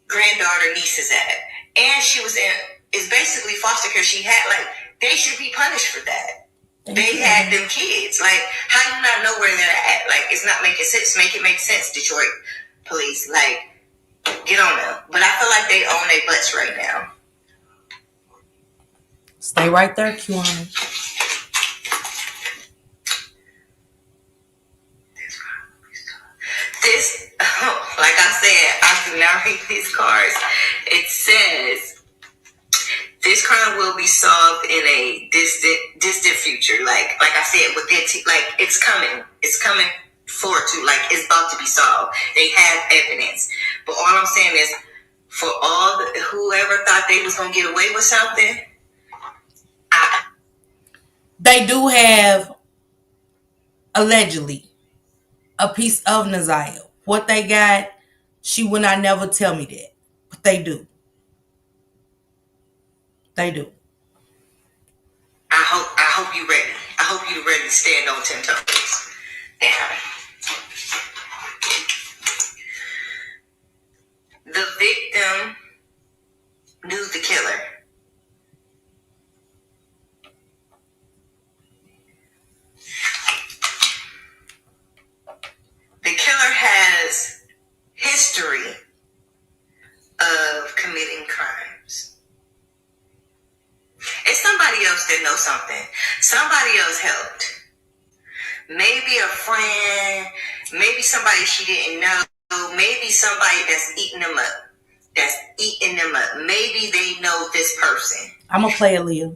granddaughter niece is at? And she was in, is basically foster care. She had, like, they should be punished for that. They had them kids. Like, how you not know where they're at? Like, it's not making sense. Make it make sense, Detroit police. Like, get on them. But I feel like they own their butts right now. Stay right there, Kiwana. This, like I said, I do not read these cards. It says, this crime will be solved in a distant future. Like I said, within like it's coming forward to, like, it's about to be solved. They have evidence, but all I'm saying is, for all whoever thought they was gonna get away with something, they do have allegedly a piece of Naziah. What they got, she would not never tell me that, but they do. They do. I hope you ready. I hope you ready to stand on 10 toes. Yeah. The victim knew the killer. The killer has history of committing crimes. It's somebody else that knows something. Somebody else helped. Maybe a friend, maybe somebody she didn't know, maybe somebody that's eating them up. Maybe they know this person. I'm going to play it, Leah.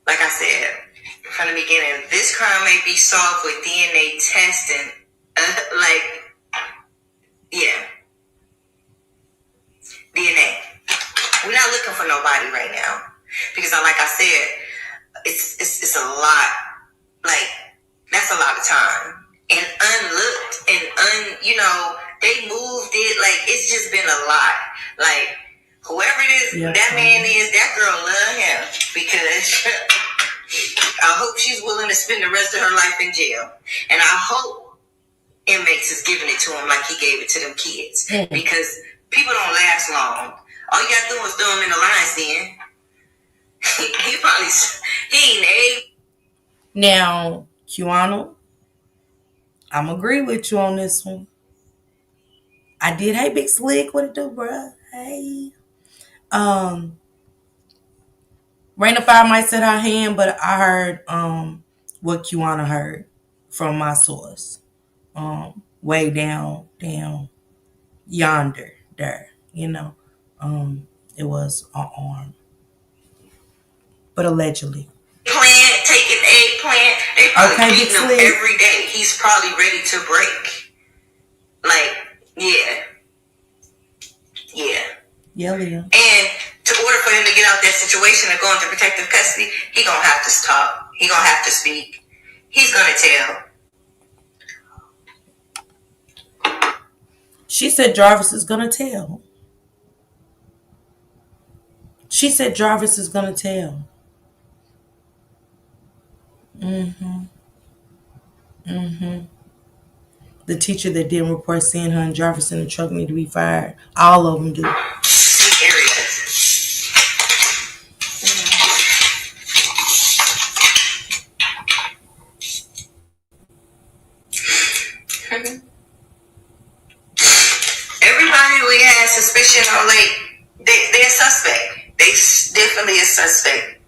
Like I said from the beginning, this crime may be solved with DNA testing. DNA. We're not looking for nobody right now because, like I said, it's a lot. Like, that's a lot of time and unlooked and they moved it. Like, it's just been a lot. Like, whoever it is, that man is, that girl love him because I hope she's willing to spend the rest of her life in jail, and I hope inmates is giving it to him like he gave it to them kids because people don't last long. All you gotta do is throw him in the lion's den. He ain't able. Now, Kiwana, I'm agree with you on this one. I did. Hey, Big Slick, what it do, bruh? Hey. Raina Fire might set her hand, but I heard what Kiwana heard from my source. Way down yonder there, it was an arm. But allegedly. Taking eggplant, they probably beating him every day. He's probably ready to break. Like, yeah. Yeah, Leah. And to order for him to get out that situation and go into protective custody, he gonna have to talk. He gonna have to speak. He's gonna tell. She said Jarvis is gonna tell. She said Jarvis is gonna tell. The teacher that didn't report seeing her and Jarvis in the truck need to be fired. All of them do. Everybody we had suspicion on, like, they're a suspect. They definitely a suspect.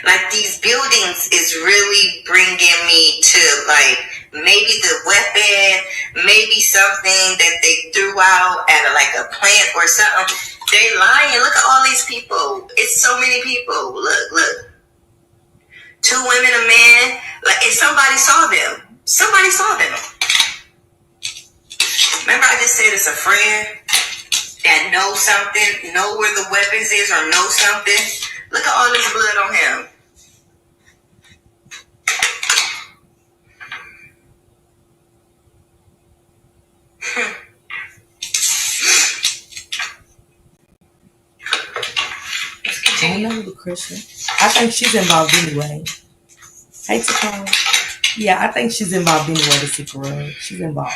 Like, these buildings is really bringing me to, like, maybe the weapon, maybe something that they threw out at a plant or something. They lying. Look at all these people. It's so many people. Look. 2 women, a man. Like, and somebody saw them. Remember I just said it's a friend that knows something, know where the weapons is or know something. Look at all this blood on him. Let's continue. Christian. I think she's involved anyway. Hey, Takara. Yeah, I think she's involved anyway, the secret rug. She's involved.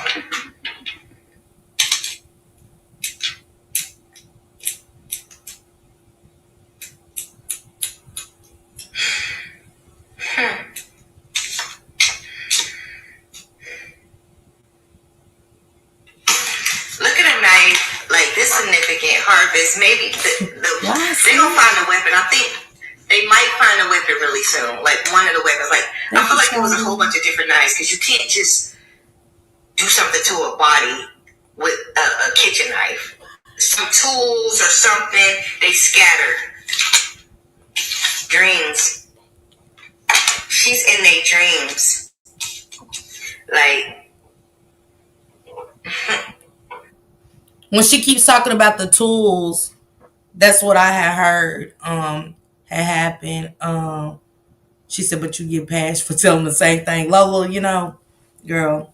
Look at a knife, like this significant harvest. Maybe they gonna find a weapon. I think they might find a weapon really soon. Like one of the weapons. Like I feel like it was a whole bunch of different knives because you can't just do something to a body with a kitchen knife. Some tools or something they scattered. Dreams. She's in their dreams. Like when she keeps talking about the tools, that's what I had heard had happened. She said, but you get passed for telling the same thing. Lola, girl,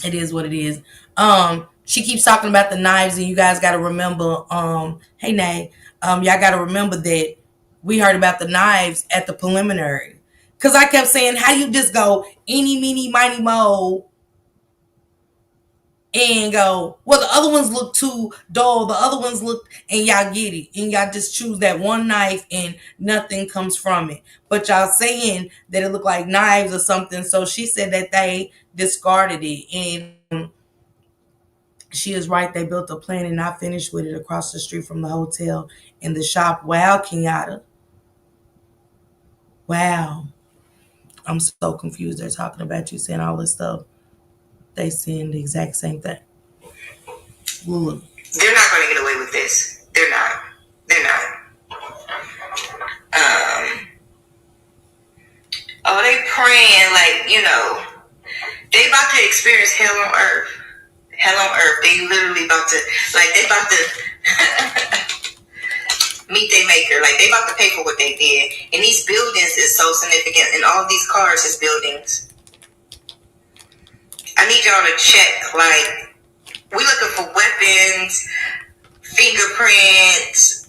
it is what it is. She keeps talking about the knives, and you guys gotta remember, hey Nay, y'all gotta remember that we heard about the knives at the preliminary. Cause I kept saying, how do you just go eeny, meeny, miny, mo, and go, well, the other ones look too dull, the other ones look, and y'all get it, and y'all just choose that one knife and nothing comes from it. But y'all saying that it looked like knives or something, so she said that they discarded it, and she is right, they built a plan and not finished with it across the street from the hotel and the shop. Wow, Kenyatta. Wow. I'm so confused. They're talking about you saying all this stuff. They saying the exact same thing. Look. They're not going to get away with this. They're not. They're not. Oh, they praying like, they about to experience hell on earth. Hell on earth. They literally about to, like, they about to meet their maker. Like, they about to pay for what they did. And these buildings is so significant. And all these cars is buildings. I need y'all to check, like, we looking for weapons, fingerprints,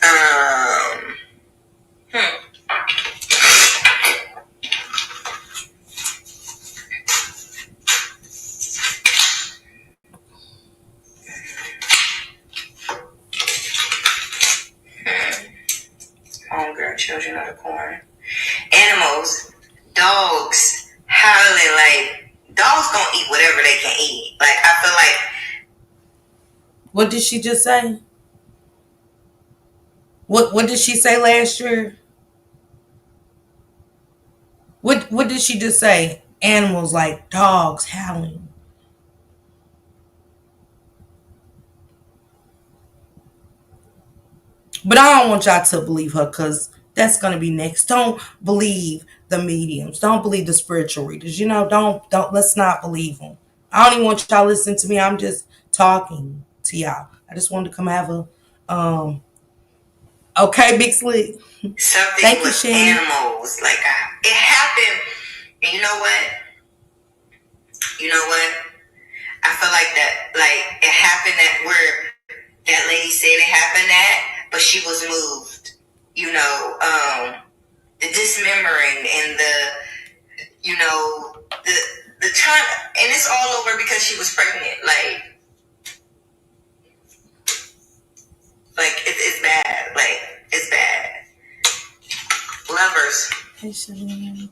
Homegirl, children of the corn. Animals, dogs, howling, like, dogs gonna eat whatever they can eat. Like, I feel like. What did she just say? What did she say last year? What did she just say? Animals like dogs howling. But I don't want y'all to believe her, because that's gonna be next. Don't believe the mediums. Don't believe the spiritual readers. Don't let's not believe them. I don't even want y'all listening to me. I'm just talking to y'all. I just wanted to come have a okay, Big Slick. Something Thank you, with Shane. animals. Like, it happened. And you know what? I feel like that, like, it happened at where that lady said it happened at, but she was moved. The dismembering and the time, and it's all over because she was pregnant. Like it's bad. Like, it's bad. Lovers. Hey, Shalene.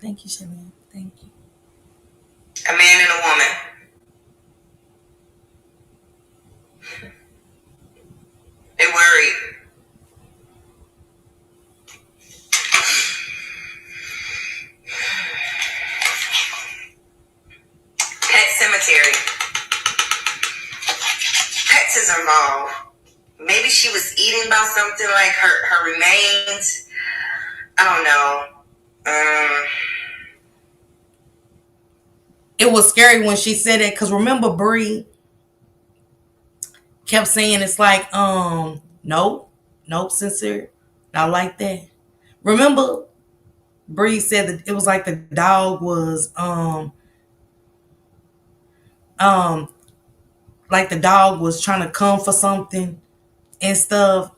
Thank you, Shalene. Thank you. A man and a woman. They worried. Pet cemetery. Pets is involved. Maybe she was eating about something, like her remains. I don't know. It was scary when she said it, because remember Bree kept saying it's like, nope, sincere, not like that. Remember Bree said that it was like the dog was like the dog was trying to come for something, and stuff.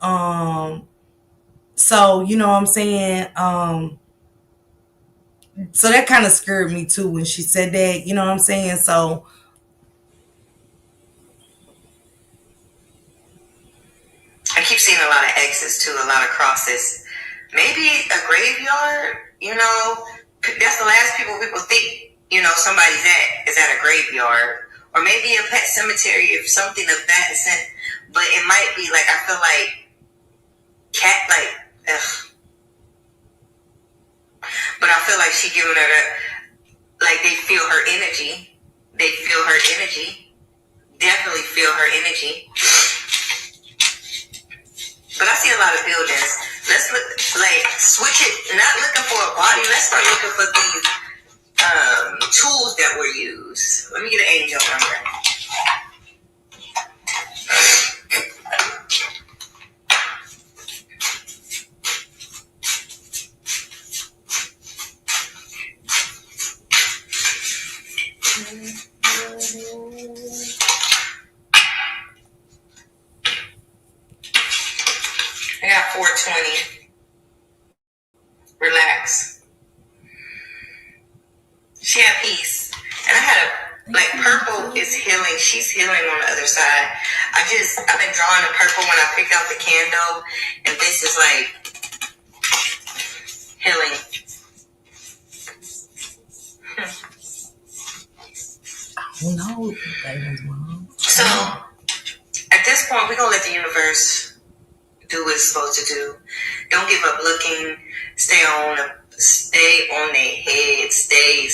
So you know what I'm saying. So that kind of scared me too when she said that. You know what I'm saying. So I keep seeing a lot of X's too, a lot of crosses. Maybe a graveyard, that's the last people think, somebody's at is at a graveyard. Or maybe a pet cemetery if something of that is in. But it might be like, I feel like cat, ugh. But I feel like she giving her like they feel her energy. They feel her energy. Definitely feel her energy. But I see a lot of buildings. Let's look, switch it. Not looking for a body. Let's start looking for these tools that were used. Let me get an angel number. I got 420. Relax. She had peace. And I had purple is healing. She's healing on the other side. I've been drawing the purple when I picked out the candle. And this is healing. I don't know what that was, Mom. So, at this point, we're going to let the universe do what it's supposed to do. Don't give up looking. Stay on their head. Stay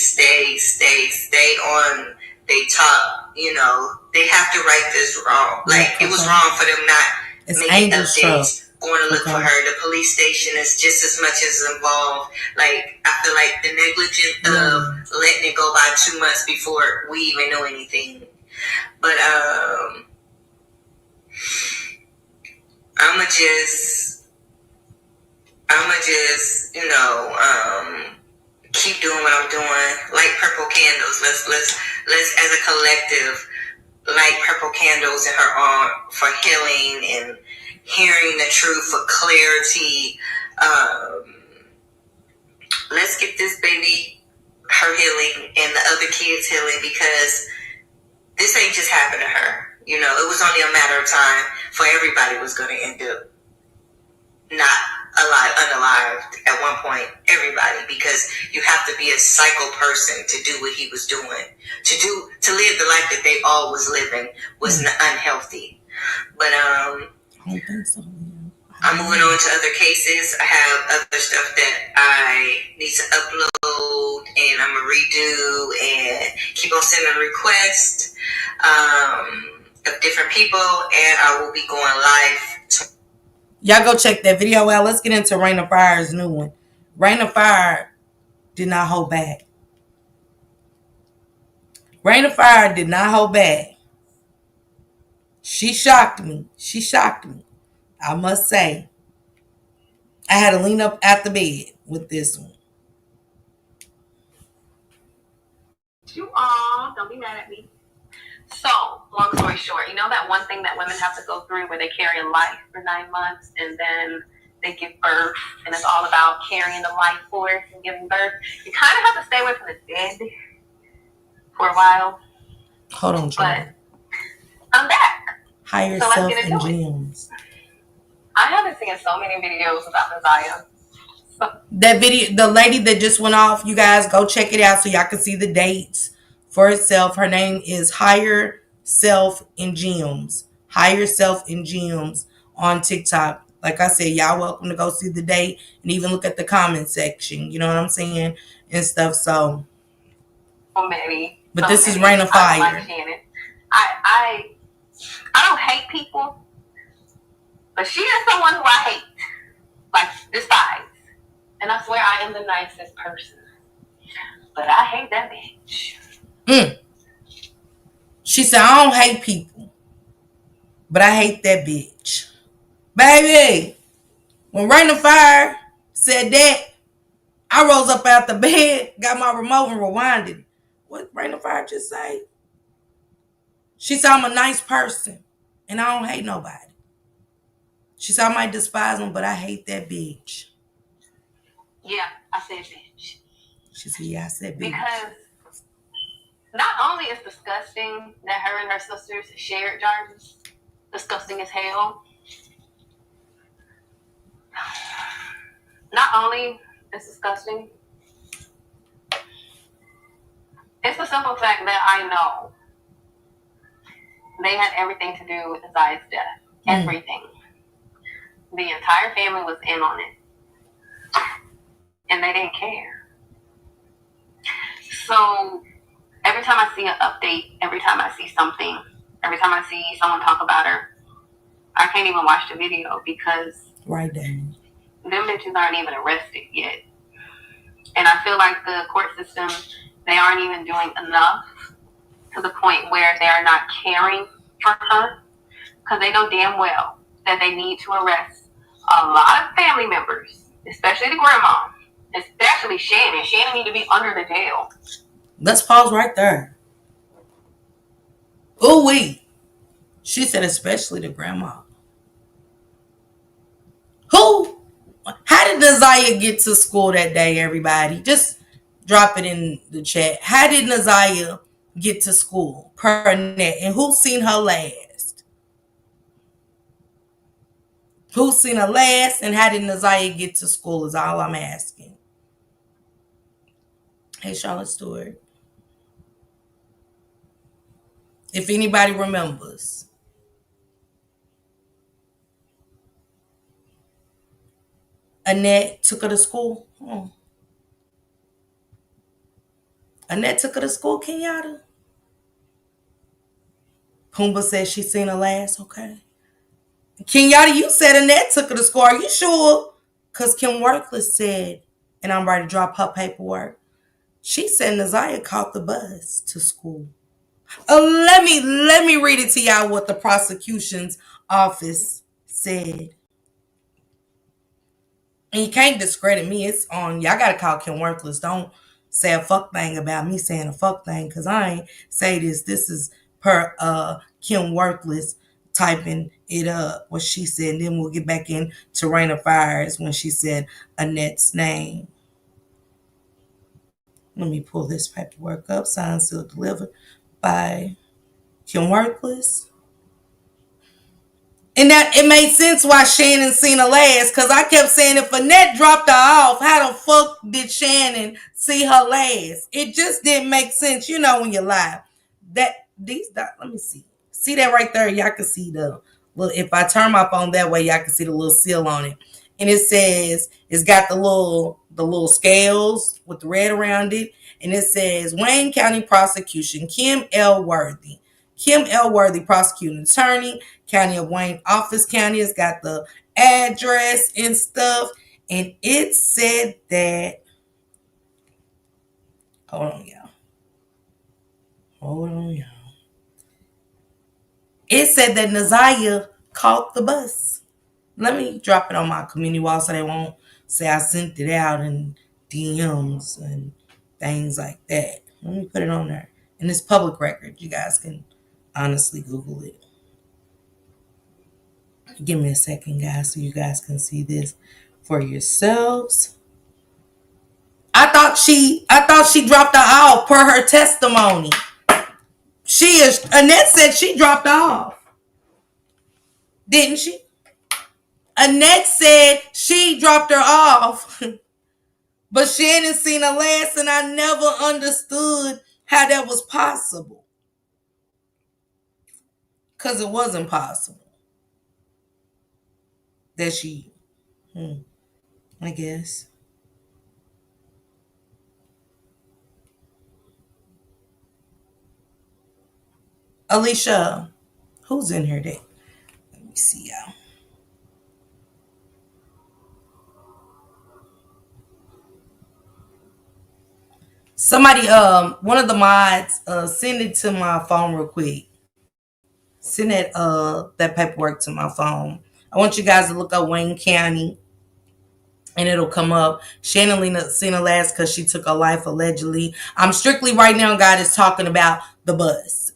on their top. They have to right this wrong. It was wrong for them not making updates. Going to look for her. The police station is just as much as involved. I feel like the negligence of letting it go by 2 months before we even knew anything. But I'ma just keep doing what I'm doing. Light purple candles. Let's as a collective light purple candles in her arm for healing and hearing the truth for clarity. Let's get this baby her healing and the other kids healing, because this ain't just happened to her. It was only a matter of time for everybody was going to end up not unalived at one point. Everybody, because you have to be a psycho person to do what he was doing. To live the life that they all was living was unhealthy. But I don't think so. I'm moving on to other cases. I have other stuff that I need to upload and I'm gonna redo and keep on sending requests of different people, and I will be going live. Y'all go check that video out. Let's get into Rain of Fire's new one. Rain of Fire did not hold back. Rain of Fire did not hold back. She shocked me. I must say. I had to lean up at the bed with this one. You all, don't be mad at me. So, long story short, that one thing that women have to go through where they carry a life for 9 months and then they give birth, and it's all about carrying the life force and giving birth. You kind of have to stay away from the dead for a while. Hold on, Charlie. But I'm back. Higher self and gems. I haven't seen so many videos about Messiah. That video, the lady that just went off, you guys go check it out so y'all can see the dates for itself. Her name is Higher Self and Gems. Higher Self and Gems on TikTok. Like I said, y'all welcome to go see the date and even look at the comment section. You know what I'm saying? And stuff. So many. But this is Rain of Fire. Like I don't hate people, but she is someone who I hate. Despise. And I swear I am the nicest person. But I hate that bitch. She said, I don't hate people, but I hate that bitch. Baby, when Rain of Fire said that, I rose up out the bed, got my remote and rewinded. What Rain of Fire just say? She said, I'm a nice person, and I don't hate nobody. She said, I might despise him, but I hate that bitch. Yeah, I said bitch. She said, yeah, I said bitch. Because not only is disgusting that her and her sisters shared jars, disgusting as hell. Not only is disgusting, it's the simple fact that I know they had everything to do with Isaiah's death. Everything. The entire family was in on it. And they didn't care. So every time I see an update, every time I see something, every time I see someone talk about her, I can't even watch the video because right then, them bitches aren't even arrested yet. And I feel like the court system, they aren't even doing enough to the point where they are not caring for her, because they know damn well that they need to arrest a lot of family members, especially the grandma, especially Shannon. Shannon need to be under the jail. Let's pause right there. Oh, wait. She said, especially the grandma. Who? How did Naziah get to school that day, everybody? Just drop it in the chat. How did Naziah get to school per Annette? And who's seen her last? Who's seen her last? And how did Naziah get to school is all I'm asking. Hey, Charlotte Stewart. If anybody remembers. Annette took her to school. Annette took her to school, Kenyatta. Pumbaa said she seen her last. Okay. Kenyatta, you said Annette took her to school. Are you sure? Because Kim Workless said, and I'm ready to drop her paperwork. She said Naziah caught the bus to school. Let me read it to y'all what the prosecution's office said. And you can't discredit me. It's on. Y'all gotta call Kim Workless. Don't say a fuck thing about me saying a fuck thing, because I ain't say this. This is per Kim Workless typing it up, what she said. And then we'll get back into Rain of Fires when she said Annette's name. Let me pull this paperwork up. Signed, sealed, delivered by Kim Workless. And that it made sense why Shannon seen her last, because I kept saying if Annette dropped her off, how the fuck did Shannon see her last? It just didn't make sense, when you lie. That these dots, let me see. See that right there? Y'all can see the little, if I turn my phone that way, y'all can see the little seal on it. And it says, it's got the little scales with the red around it. And it says Wayne County Prosecution, Kim L. Worthy. Kim L. Worthy, prosecuting attorney, County of Wayne, Office County. It's got the address and stuff. And it said that, hold on, y'all. It said that Naziah caught the bus. Let me drop it on my community wall so they won't say I sent it out in DMs and things like that. Let me put it on there. And it's public record. You guys can honestly Google it. Give me a second, guys, so you guys can see this for yourselves. I thought she dropped her off per her testimony. Annette said she dropped her off. Didn't she? Annette said she dropped her off. But Shannon seen her last, and I never understood how that was possible. Because it wasn't possible. That she, I guess. Alicia, who's in here today? Let me see y'all. Somebody, one of the mods, send it to my phone real quick. Send that paperwork to my phone. I want you guys to look up Wayne County, and it'll come up. Shannon Lena seen her last because she took her life allegedly. I'm strictly right now, God is talking about the bus.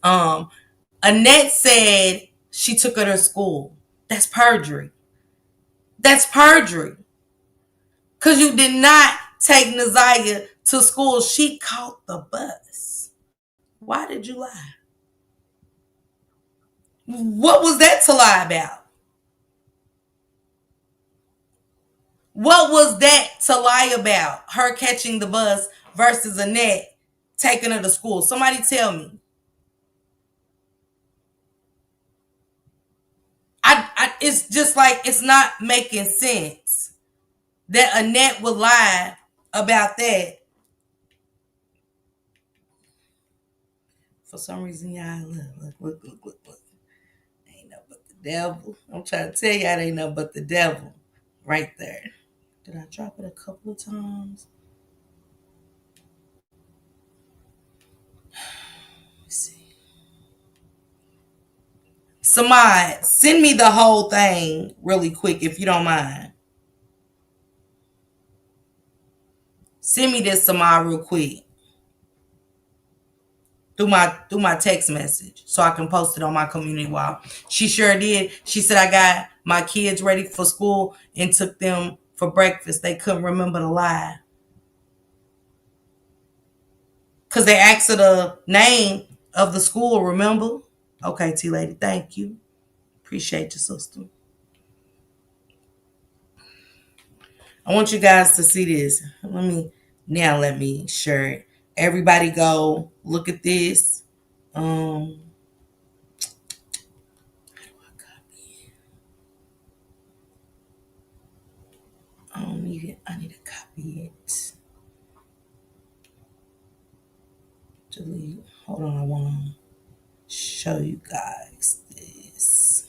Annette said she took her to school. That's perjury. That's perjury. Because you did not take Neziah to school. She caught the bus. Why did you lie? What was that to lie about? What was that to lie about? Her catching the bus versus Annette taking her to school. Somebody tell me. It's just like it's not making sense that Annette would lie about that. For some reason, y'all look. Ain't nothing but the devil. I'm trying to tell y'all, it ain't nothing but the devil right there. Did I drop it a couple of times? Let's see. Samad, send me the whole thing really quick if you don't mind. Send me this Samad real quick through my text message so I can post it on my community wall. She sure did. She said I got my kids ready for school and took them for breakfast. They couldn't remember the lie. Because they asked her the name of the school, remember? Okay, T-Lady, thank you. Appreciate you, sister. I want you guys to see this. Let me share it. Everybody go look at this. I don't need it. I need to copy it. Delete. Hold on, I want to show you guys this.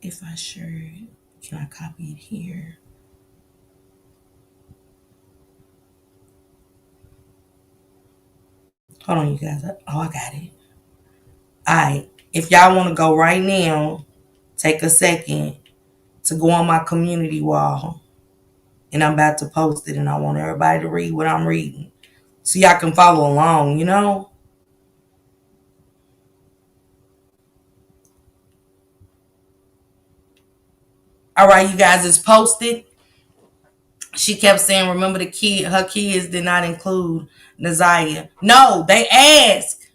If I share it, can I copy it here? Hold on, you guys. Oh, I got it. All right. If y'all want to go right now, take a second to go on my community wall. And I'm about to post it, and I want everybody to read what I'm reading so y'all can follow along, you know? All right, you guys, it's posted. She kept saying, remember her kids did not include Neziah. No, they asked.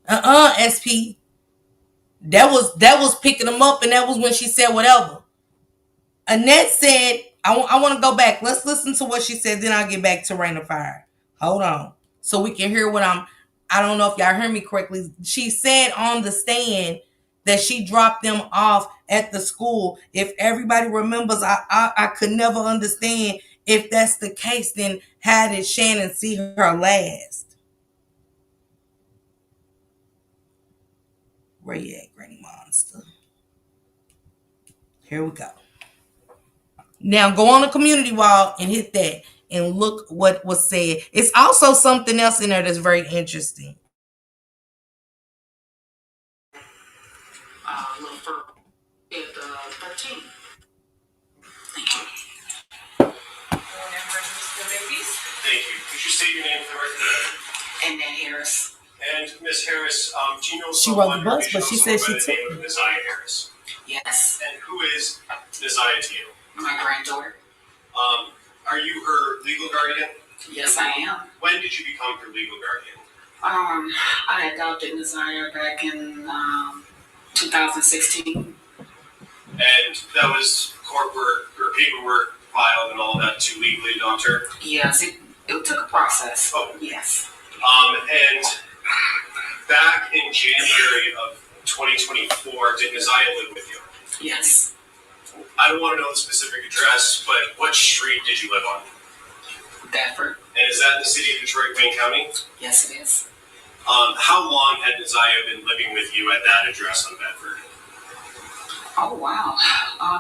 SP. That was picking them up, and that was when she said whatever. Annette said, I want to go back. Let's listen to what she said, then I'll get back to Rain of Fire. Hold on. So we can hear I don't know if y'all heard me correctly. She said on the stand that she dropped them off at the school. If everybody remembers, I could never understand if that's the case, then how did Shannon see her last? Where you at, Granny Monster? Here we go. Now go on the community wall and hit that and look what was said. It's also something else in there that's very interesting. Little fur at 13. Thank you. Thank you. Could you state your name for the record? Annette Harris. And Miss Harris, do you know She wrote the someone bus, but she said she by the took name of Neziah Harris? Yes. And who is Neziah to you? My granddaughter. Are you her legal guardian? Yes, I am. When did you become her legal guardian? I adopted Neziah back in 2016. And that was court work or paperwork filed and all that to legally adopt her? Yes, it took a process. Oh. Yes. And back in January of 2024, did Neziah live with you? Yes. I don't want to know the specific address, but what street did you live on? Bedford. And is that in the city of Detroit, Wayne County? Yes, it is. How long had Neziah been living with you at that address on Bedford? Oh, wow.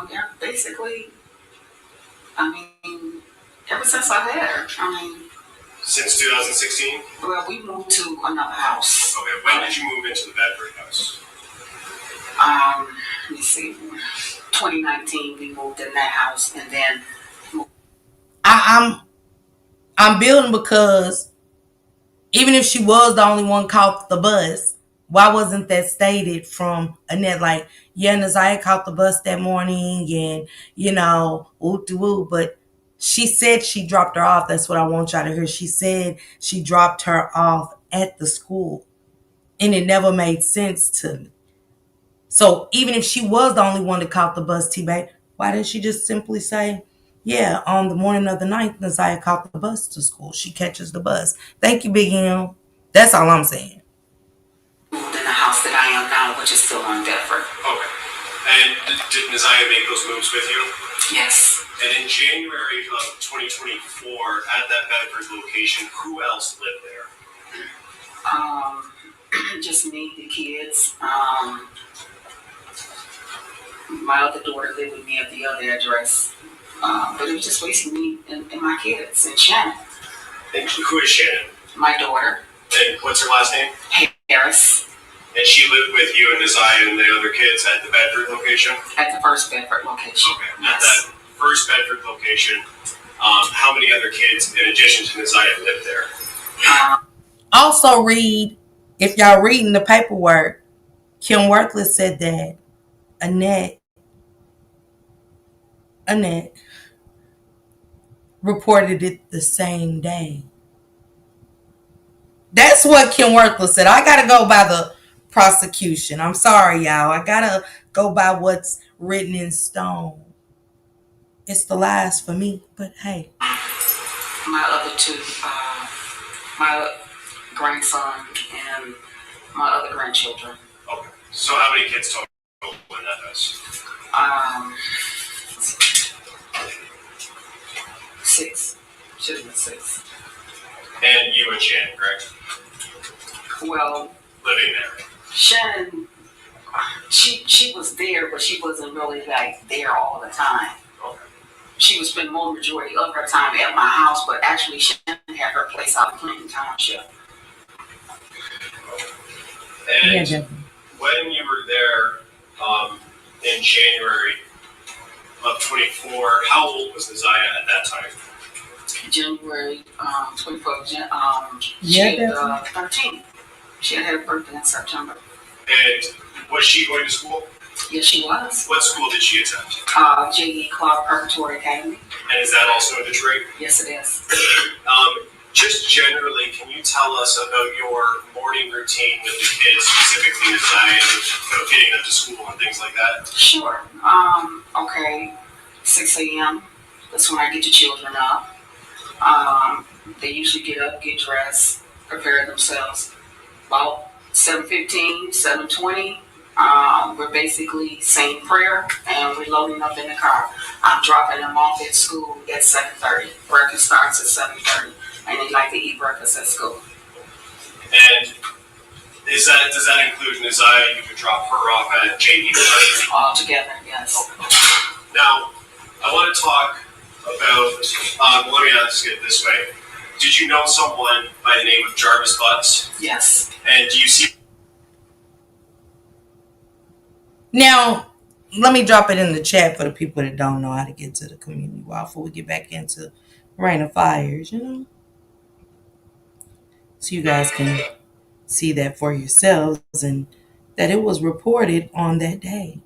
Yeah, basically, I mean, ever since I had her. Since 2016? Well, we moved to another house. Okay, when did you move into the Bedford house? Let me see. 2019, we moved in that house, and then I'm building because even if she was the only one caught the bus, Why wasn't that stated from Annette? Like, yeah, Naziah caught the bus that morning and, woo de woo. But she said she dropped her off. That's what I want y'all to hear. She said she dropped her off at the school. And it never made sense to me. So even if she was the only one that caught the bus, T-Bay, why didn't she just simply say, yeah, on the morning of the 9th, Naziah caught the bus to school. She catches the bus. Thank you, Big M. That's all I'm saying. In the house that I am now, which is still on Bedford. Okay. And did Naziah make those moves with you? Yes. And in January of 2024, at that Bedford location, who else lived there? Just me, the kids. My other daughter lived with me at the other address. But it was just basically me and my kids and Shannon. And who is Shannon? My daughter. And what's her last name? Harris. And she lived with you and Naziah and the other kids at the Bedford location? At the first Bedford location. Okay. Yes. At that first Bedford location, how many other kids, in addition to Naziah, lived there? Also read, if y'all reading the paperwork, Kim Worthless said that Annette reported it the same day. That's what Kim Worthless said. I gotta go by the prosecution. I'm sorry, y'all. I gotta go by what's written in stone. It's the lies for me, but hey. My other two, my grandson and my other grandchildren. Okay. So how many kids total in that house? 6. Should have been 6. And you and Shannon, correct? Well, Living there. Shannon, she was there, but she wasn't really like there all the time. Okay. She would spend more majority of her time at my house, but actually Shannon had her place out in Clinton Township. And when you were there in January of 24, how old was Naziah at that time? January 24th, she had 13. She had her birthday in September. And was she going to school? Yes, she was. What school did she attend? J.E. Clark Preparatory Academy. And is that also in Detroit? Yes, it is. Just generally, can you tell us about your morning routine with the kids, specifically Naziah, getting them to school and things like that? Sure. Okay, 6 a.m. That's when I get the children up. They usually get up, get dressed, prepare themselves. About 7:15, 7:20, we're basically saying prayer and we're loading up in the car. I'm dropping them off at school at 7:30. Breakfast starts at 7:30, and they like to eat breakfast at school. And does that include Naziah? You could drop her off at J.E. All together, yes. Now, I want to talk about, let me ask it this way. Did you know someone by the name of Jarvis Butts? Yes. And do you see? Now, let me drop it in the chat for the people that don't know how to get to the community wall before we get back into Rain of Fires, So you guys can see that for yourselves and that it was reported on that day.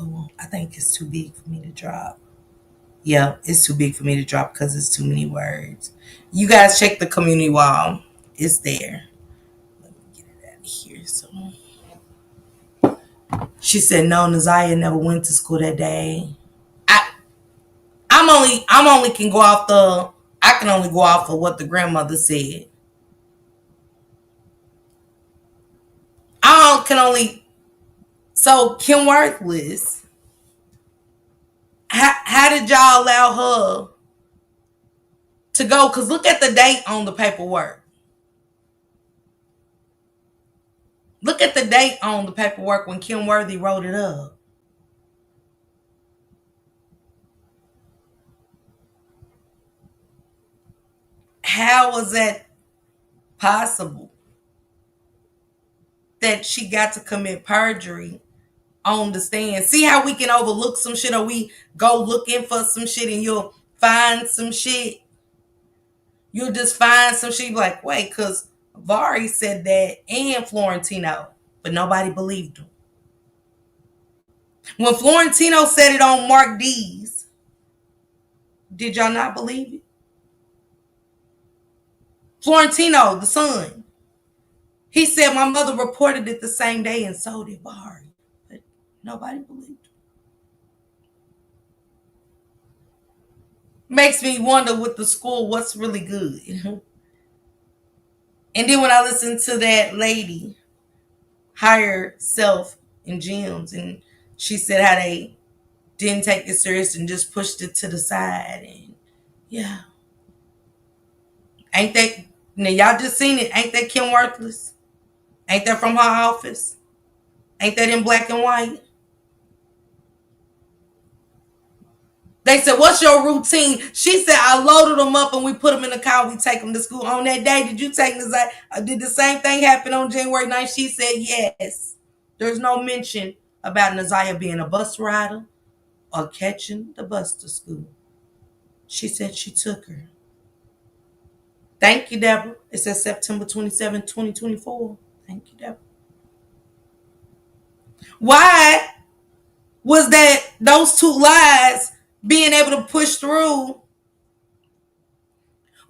Oh, I think it's too big for me to drop. Yeah, it's too big for me to drop because it's too many words. You guys check the community wall. It's there. Let me get it out of here. So she said no, Naziah never went to school that day. I can only go off of what the grandmother said. So Kim Worthless, how did y'all allow her to go? Because look at the date on the paperwork. Look at the date on the paperwork when Kim Worthy wrote it up. How was that possible? That she got to commit perjury on the stand. See how we can overlook some shit, or we go looking for some shit and you'll find some shit. You'll just find some shit like, wait, because Vari said that and Florentino, but nobody believed him. When Florentino said it on Mark D's, did y'all not believe it? Florentino, the son, he said my mother reported it the same day and so did Vari, but nobody believed him. Makes me wonder with the school what's really good. And then when I listened to that lady, Higher Self in Gems, and she said how they didn't take it serious and just pushed it to the side. And yeah. Ain't that, now y'all just seen it, ain't that Kim Worthless? Ain't that from her office? Ain't that in black and white? They said, what's your routine? She said, I loaded them up and we put them in the car. We take them to school. On that day, did you take this? Did the same thing happen on January 9th? She said, yes. There's no mention about Naziah being a bus rider or catching the bus to school. She said she took her. Thank you, Deborah. It says September 27, 2024. Thank you, Deborah. Why was that those two lies being able to push through?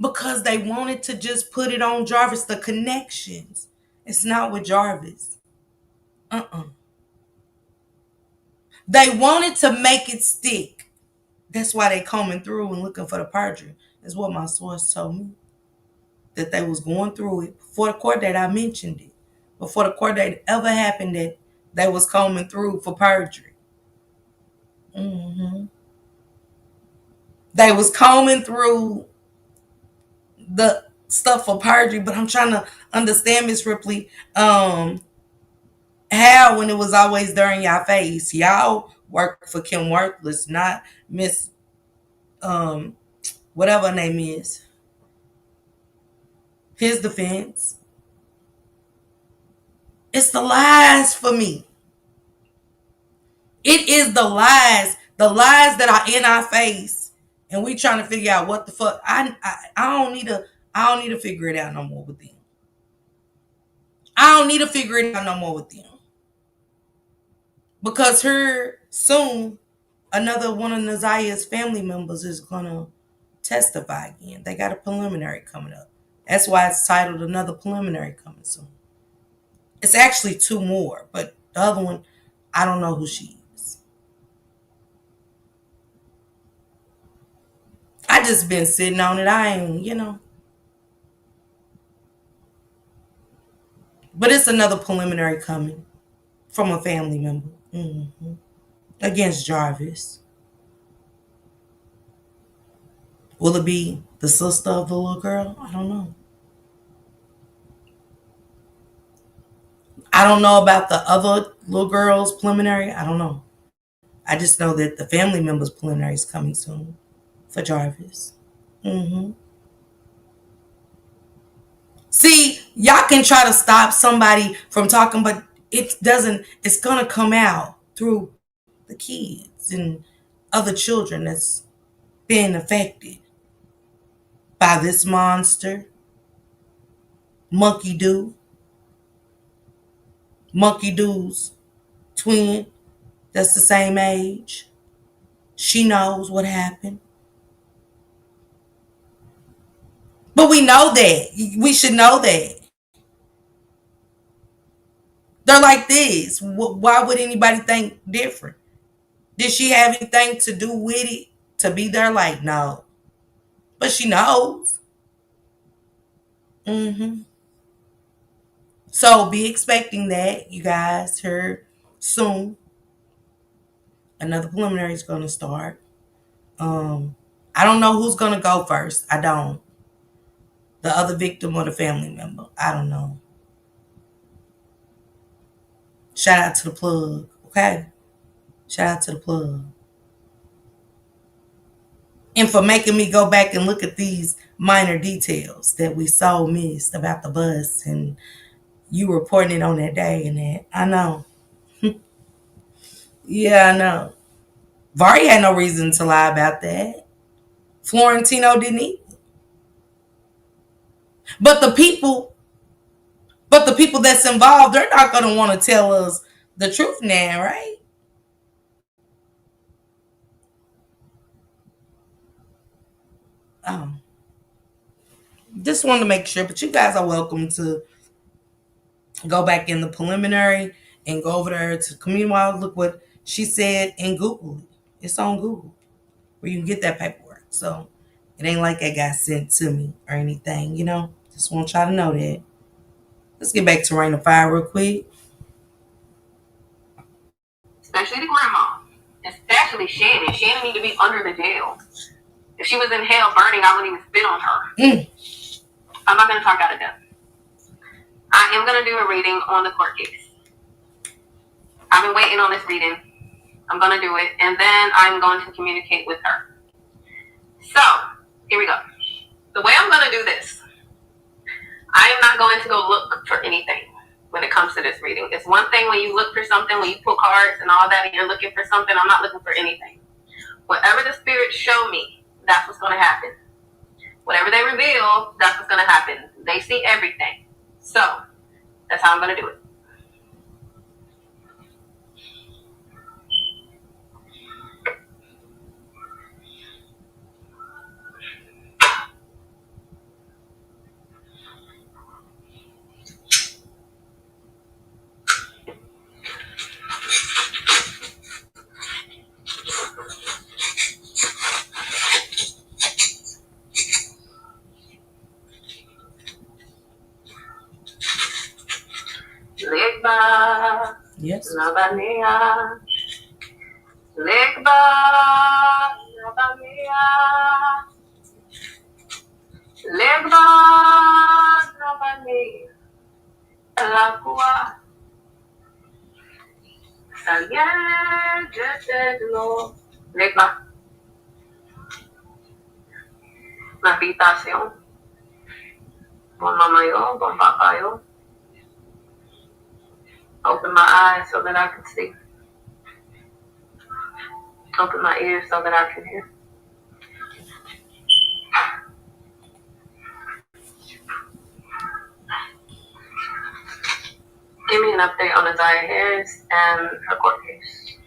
Because they wanted to just put it on Jarvis, the connections. It's not with Jarvis. They wanted to make it stick. That's why they combing through and looking for the perjury. Is what my source told me. That they was going through it. Before the court date, I mentioned it. Before the court date ever happened, that they was combing through for perjury. They was combing through the stuff for perjury, but I'm trying to understand, Miss Ripley, how when it was always there in y'all face. Y'all work for Kim Worthless, not Miss whatever her name is. His defense. It's the lies for me. It is the lies that are in our face, and we trying to figure out what the fuck. I don't need to figure it out no more with them. I don't need to figure it out no more with them. Because here soon, another one of Naziah's family members is gonna testify again. They got a preliminary coming up. That's why it's titled Another Preliminary Coming Soon. It's actually two more, but the other one, I don't know who she is. I just been sitting on it. I ain't. But it's another preliminary coming from a family member against Jarvis. Will it be the sister of the little girl? I don't know. I don't know about the other little girl's preliminary. I don't know. I just know that the family member's preliminary is coming soon for Jarvis. See, y'all can try to stop somebody from talking, but it doesn't. It's gonna come out through the kids and other children that's been affected by this monster. Monkey Doo's twin, that's the same age. She knows what happened. But we know that. We should know that. They're like this. Why would anybody think different? Did she have anything to do with it to be there? Like, no. But she knows. So be expecting that, you guys, here soon. Another preliminary is going to start. I don't know who's going to go first. I don't. The other victim or the family member. I don't know. Shout out to the plug, okay? Shout out to the plug. And for making me go back and look at these minor details that we so missed about the bus and you reporting it on that day and that. I know. Yeah, I know. Vari had no reason to lie about that. Florentino didn't eat. But the people that's involved, they're not gonna want to tell us the truth now, right? Um, just wanted to make sure, but you guys are welcome to go back in the preliminary and go over there to community wall, look what she said, and Google it. It's on Google where you can get that paperwork. So it ain't like it got sent to me or anything, you know. Just want y'all to know that. Let's get back to Rain of Fire real quick. Especially the grandma. Especially Shannon. Shannon need to be under the jail. If she was in hell burning, I wouldn't even spit on her. I'm not going to talk out of death. I am going to do a reading on the court case. I've been waiting on this reading. I'm going to do it. And then I'm going to communicate with her. So, here we go. The way I'm going to do this, I am not going to go look for anything when it comes to this reading. It's one thing when you look for something, when you pull cards and all that, and you're looking for something. I'm not looking for anything. Whatever the spirits show me, that's what's going to happen. Whatever they reveal, that's what's going to happen. They see everything. So, that's how I'm going to do it. Liedddd. Yes. Liedddd. Liedddd. Liedddd. La habitación. Bon mama yo, bon papa yo. Open my eyes so that I can see. Open my ears so that I can hear. Give me an update on Isaiah Harris and her court case.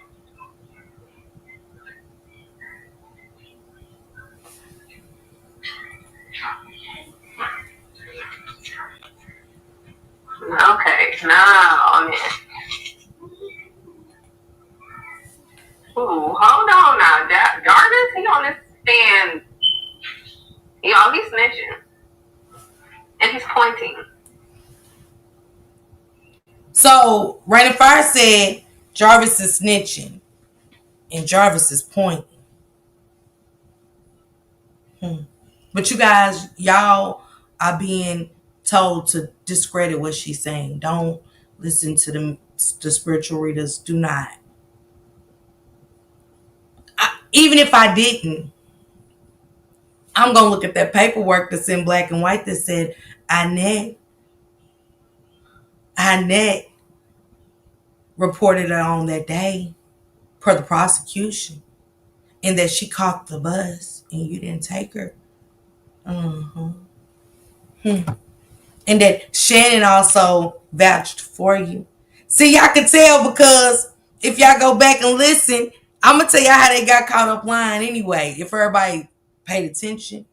Okay, now I'm in. Ooh, hold on now. Jarvis, he on this stand. Y'all, he's snitching. And he's pointing. So Rain of Fire said Jarvis is snitching and Jarvis is pointing. But you guys, y'all are being told to discredit what she's saying. Don't listen to the spiritual readers. Do not. Even if I didn't, I'm going to look at that paperwork that's in black and white that said Annette reported it on that day per the prosecution, and that she caught the bus and you didn't take her. And that Shannon also vouched for you. See, y'all can tell because if y'all go back and listen, I'm going to tell y'all how they got caught up lying anyway, if everybody paid attention.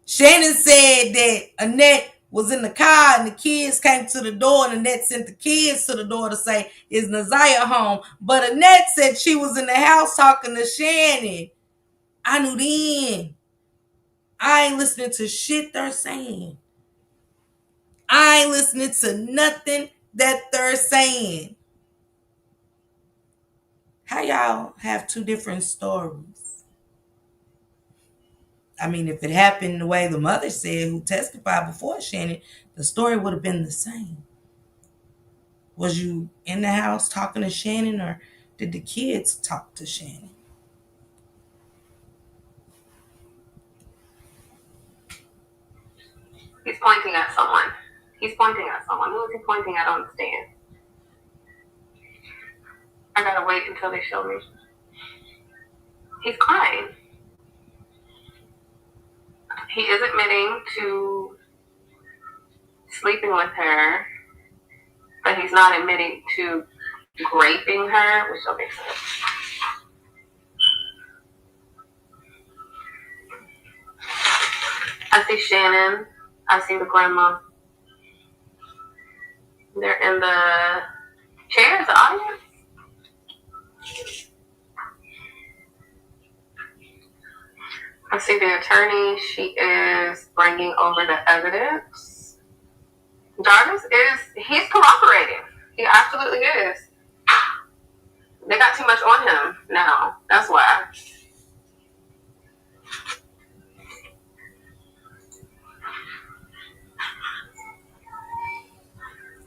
Shannon said that Annette was in the car and the kids came to the door, and Annette sent the kids to the door to say, is Naziah home? But Annette said she was in the house talking to Shannon. I knew then. I ain't listening to shit they're saying. I ain't listening to nothing that they're saying. How y'all have two different stories? I mean, if it happened the way the mother said, who testified before Shannon, the story would have been the same. Was you in the house talking to Shannon, or did the kids talk to Shannon? He's pointing at someone. He's pointing at someone. Who is he pointing at? I don't understand. I gotta wait until they show me. He's crying. he is admitting to sleeping with her, but he's not admitting to raping her, which don't make sense. I see Shannon. I see the grandma. They're in the chairs, the audience. I see the attorney. She is bringing over the evidence. Jarvis he's cooperating. He absolutely is. They got too much on him now. That's why.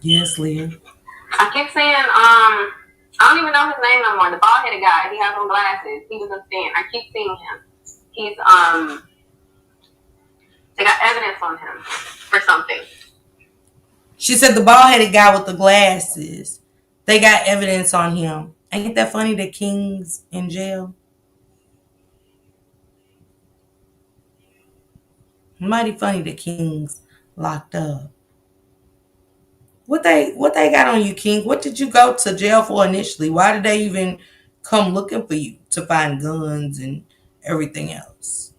Yes, Leah. I keep saying, I don't even know his name no more. The bald-headed guy. He has on glasses. He doesn't stand. I keep seeing him. He's, they got evidence on him for something. She said the bald-headed guy with the glasses. They got evidence on him. Ain't that funny that King's in jail? Mighty funny that King's locked up. What they got on you, King? What did you go to jail for initially? Why did they even come looking for you to find guns and everything else?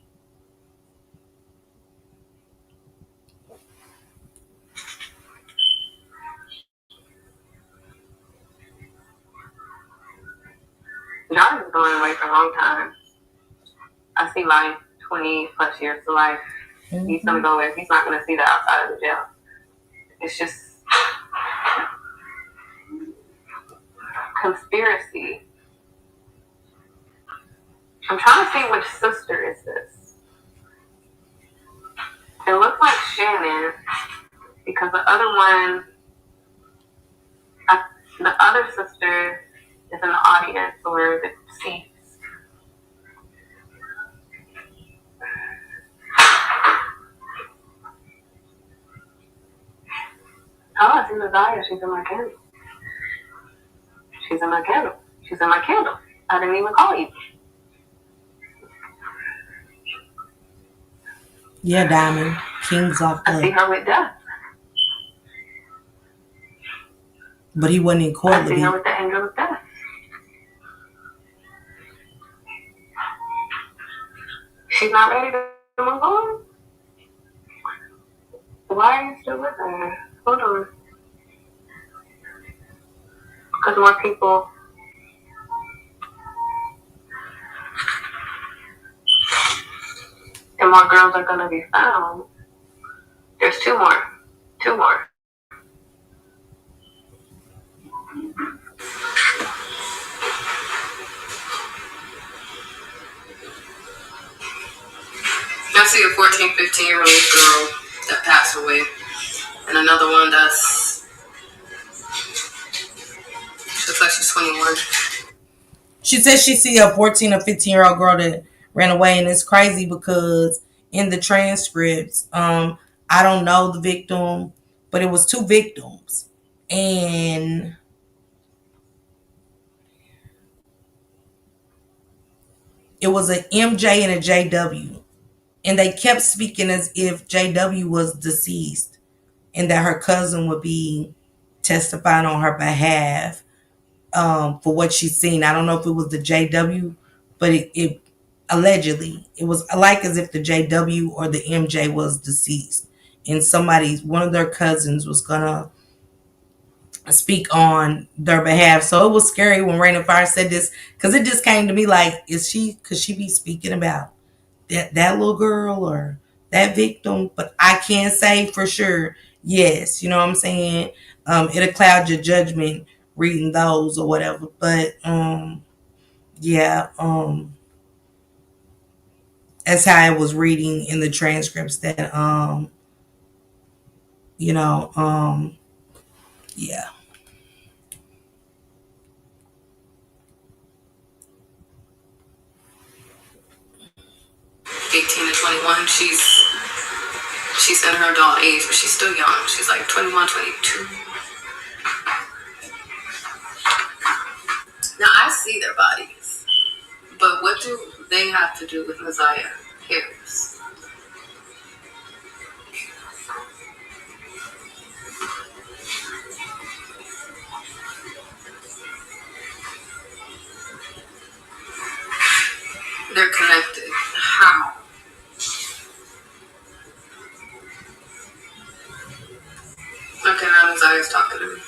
John is going away for a long time. I see life, 20 plus years to life. Mm-hmm. He's going to go away. He's not going to see the outside of the jail. It's just conspiracy. I'm trying to see which sister is this. It looks like Shannon, because the other one, the other sister is in the audience or the seats. Oh, I see Desire. She's in my candle. She's in my candle. She's in my candle. I didn't even call you. Yeah, Diamond. King's locked up. I see her with Death. But he wasn't in court. I see her with the angel of death. She's not ready to move on? Why are you still with her? Hold on. Because more people. And more girls are going to be found. There's two more. Two more. I see a 14, 15-year-old girl that passed away. And another one that's, she looks like she's 21. She says she see a 14 or 15-year-old girl that ran away. And it's crazy because in the transcripts, I don't know the victim, but it was two victims. And it was an MJ and a JW. And they kept speaking as if JW was deceased and that her cousin would be testifying on her behalf for what she's seen. I don't know if it was the JW, but it allegedly, it was like as if the JW or the MJ was deceased. And one of their cousins was going to speak on their behalf. So it was scary when Rain of Fire said this because it just came to me like, could she be speaking about that little girl or that victim? But I can't say for sure. Yes, you know what I'm saying? It'll cloud your judgment reading those or whatever. But yeah, that's how I was reading in the transcripts that yeah. 18 to 21, she's in her adult age, but she's still young. She's like 21, 22. Now, I see their bodies, but what do they have to do with Messiah Harris? while Zaya's talking to me.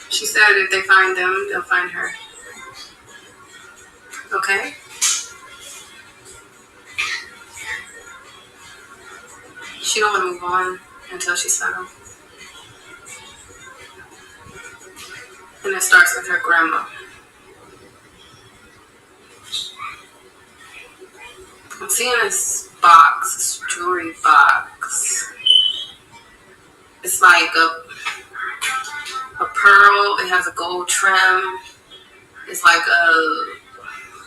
She said if they find them, they'll find her. Okay? She don't want to move on until she's settled. And it starts with her grandma. I'm seeing this box, this jewelry box. It's like a pearl. It has a gold trim. It's like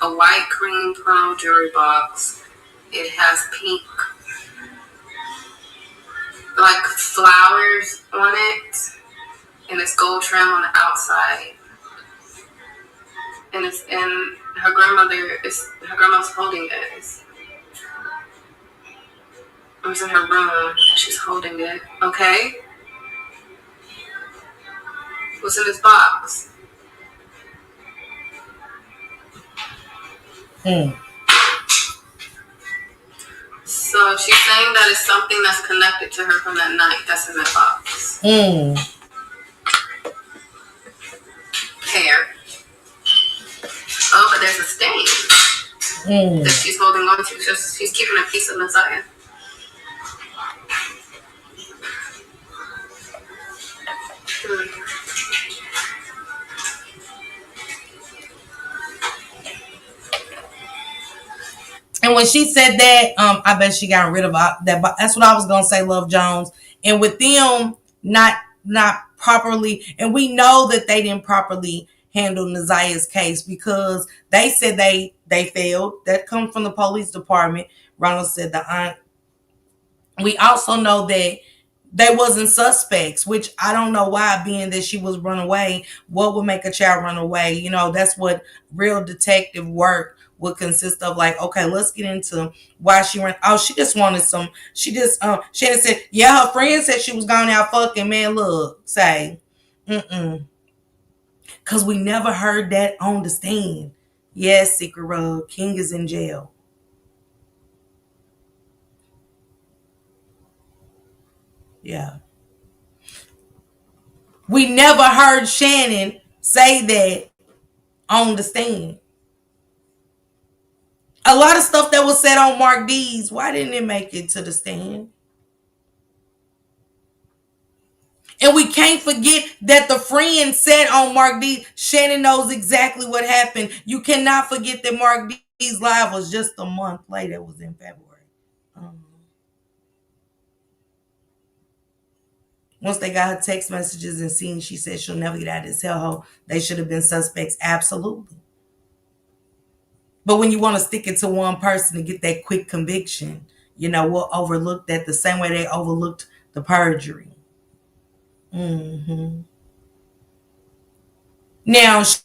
a white cream pearl jewelry box. It has pink, like flowers on it, and it's gold trim on the outside. And it's in her grandma's holding it. It was in her room, and she's holding it. Okay. What's in this box? So she's saying that it's something that's connected to her from that night that's in that box. Hair. Oh, but there's a stain that she's holding on to. She's keeping a piece of Messiah. And when she said that, I bet she got rid of that. That's what I was gonna say, Love Jones. And with them not properly, and we know that they didn't properly handle Nazia's case because they said they failed. That comes from the police department. Ronald said the aunt. We also know that they wasn't suspects, which I don't know why, being that she was run away. What would make a child run away? You know, that's what real detective work would consist of. Like, okay, let's get into why she ran. Oh, she just wanted some. She just Shannon said, yeah, her friend said she was going out fucking. Man, look, say, because we never heard that on the stand. Yes, Secret Rug King is in jail. Yeah. We never heard Shannon say that on the stand. A lot of stuff that was said on Mark D's, why didn't it make it to the stand? And we can't forget that the friend said on Mark D, Shannon knows exactly what happened. You cannot forget that Mark D's live was just a month later. It was in February. Once they got her text messages and seen she said she'll never get out of this hellhole, they should have been suspects. Absolutely. But when you want to stick it to one person to get that quick conviction, you know, we'll overlook that the same way they overlooked the perjury. Now,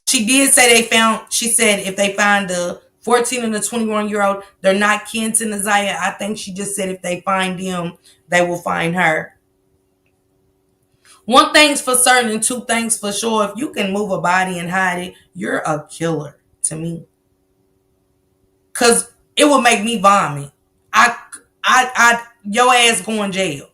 she did say she said if they find the 14 and the 21-year-old, they're not kin to Naziah. I think she just said if they find them, they will find her. One thing's for certain and two things for sure. If you can move a body and hide it, you're a killer to me. Because it would make me vomit. Your ass going jail.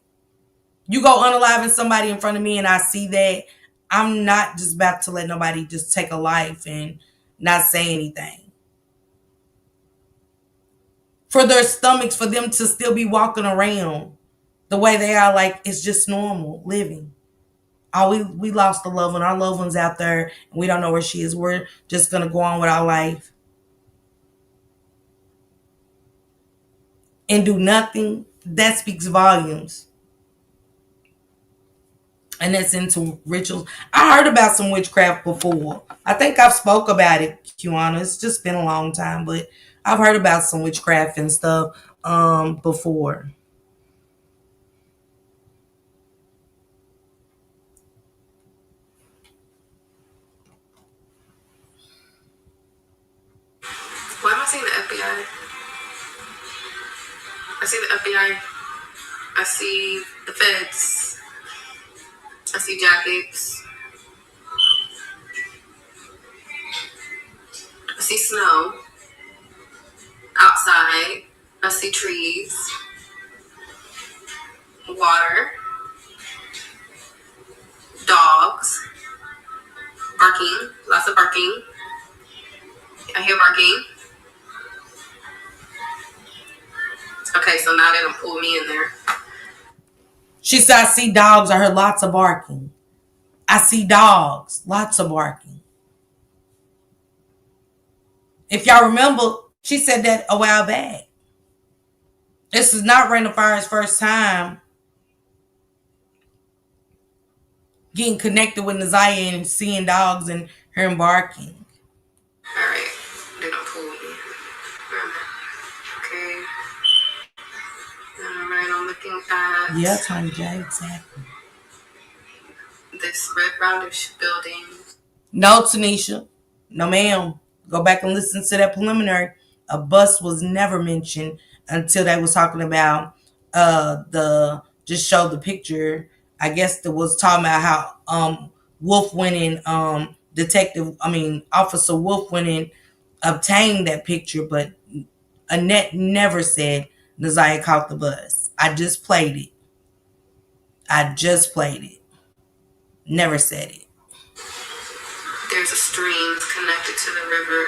You go unaliving somebody in front of me and I see that, I'm not just about to let nobody just take a life and not say anything. For their stomachs, for them to still be walking around the way they are, like it's just normal living. Oh, we lost a loved one. Our loved one's out there and we don't know where she is. We're just going to go on with our life and do nothing. That speaks volumes. And that's into rituals. I heard about some witchcraft before. I think I've spoke about it, Kiwana. It's just been a long time, but I've heard about some witchcraft and stuff before. Why am I seeing the FBI? I see the FBI. I see the feds. I see jackets. I see snow. outside. I see trees, water, dogs, barking, lots of barking. I hear barking. Okay, so now they don't pull me in there. She said, I see dogs. I heard lots of barking. I see dogs. Lots of barking. If y'all remember, she said that a while back. This is not Rain of Fire's first time getting connected with Naziah and seeing dogs and hearing barking. Alright, they don't pull me. Okay. Alright, I'm looking at... Yeah, Tiny J, exactly. This red roundish building. No, Tanisha. No, ma'am. Go back and listen to that preliminary. A bus was never mentioned until they was talking about the just show the picture. I guess that was talking about how Wolf went in Officer Wolf went in obtained that picture, but Annette never said Naziah caught the bus. I just played it. Never said it. There's a stream connected to the river.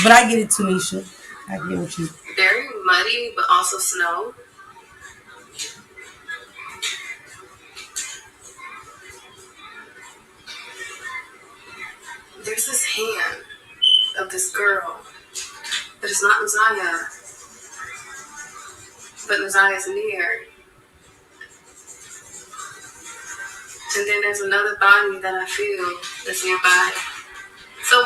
But I get it, Tanisha. I get what you... Very muddy, but also snow. There's this hand of this girl, but it's not Naziah. But Naziah's near. And then there's another body that I feel that's nearby. So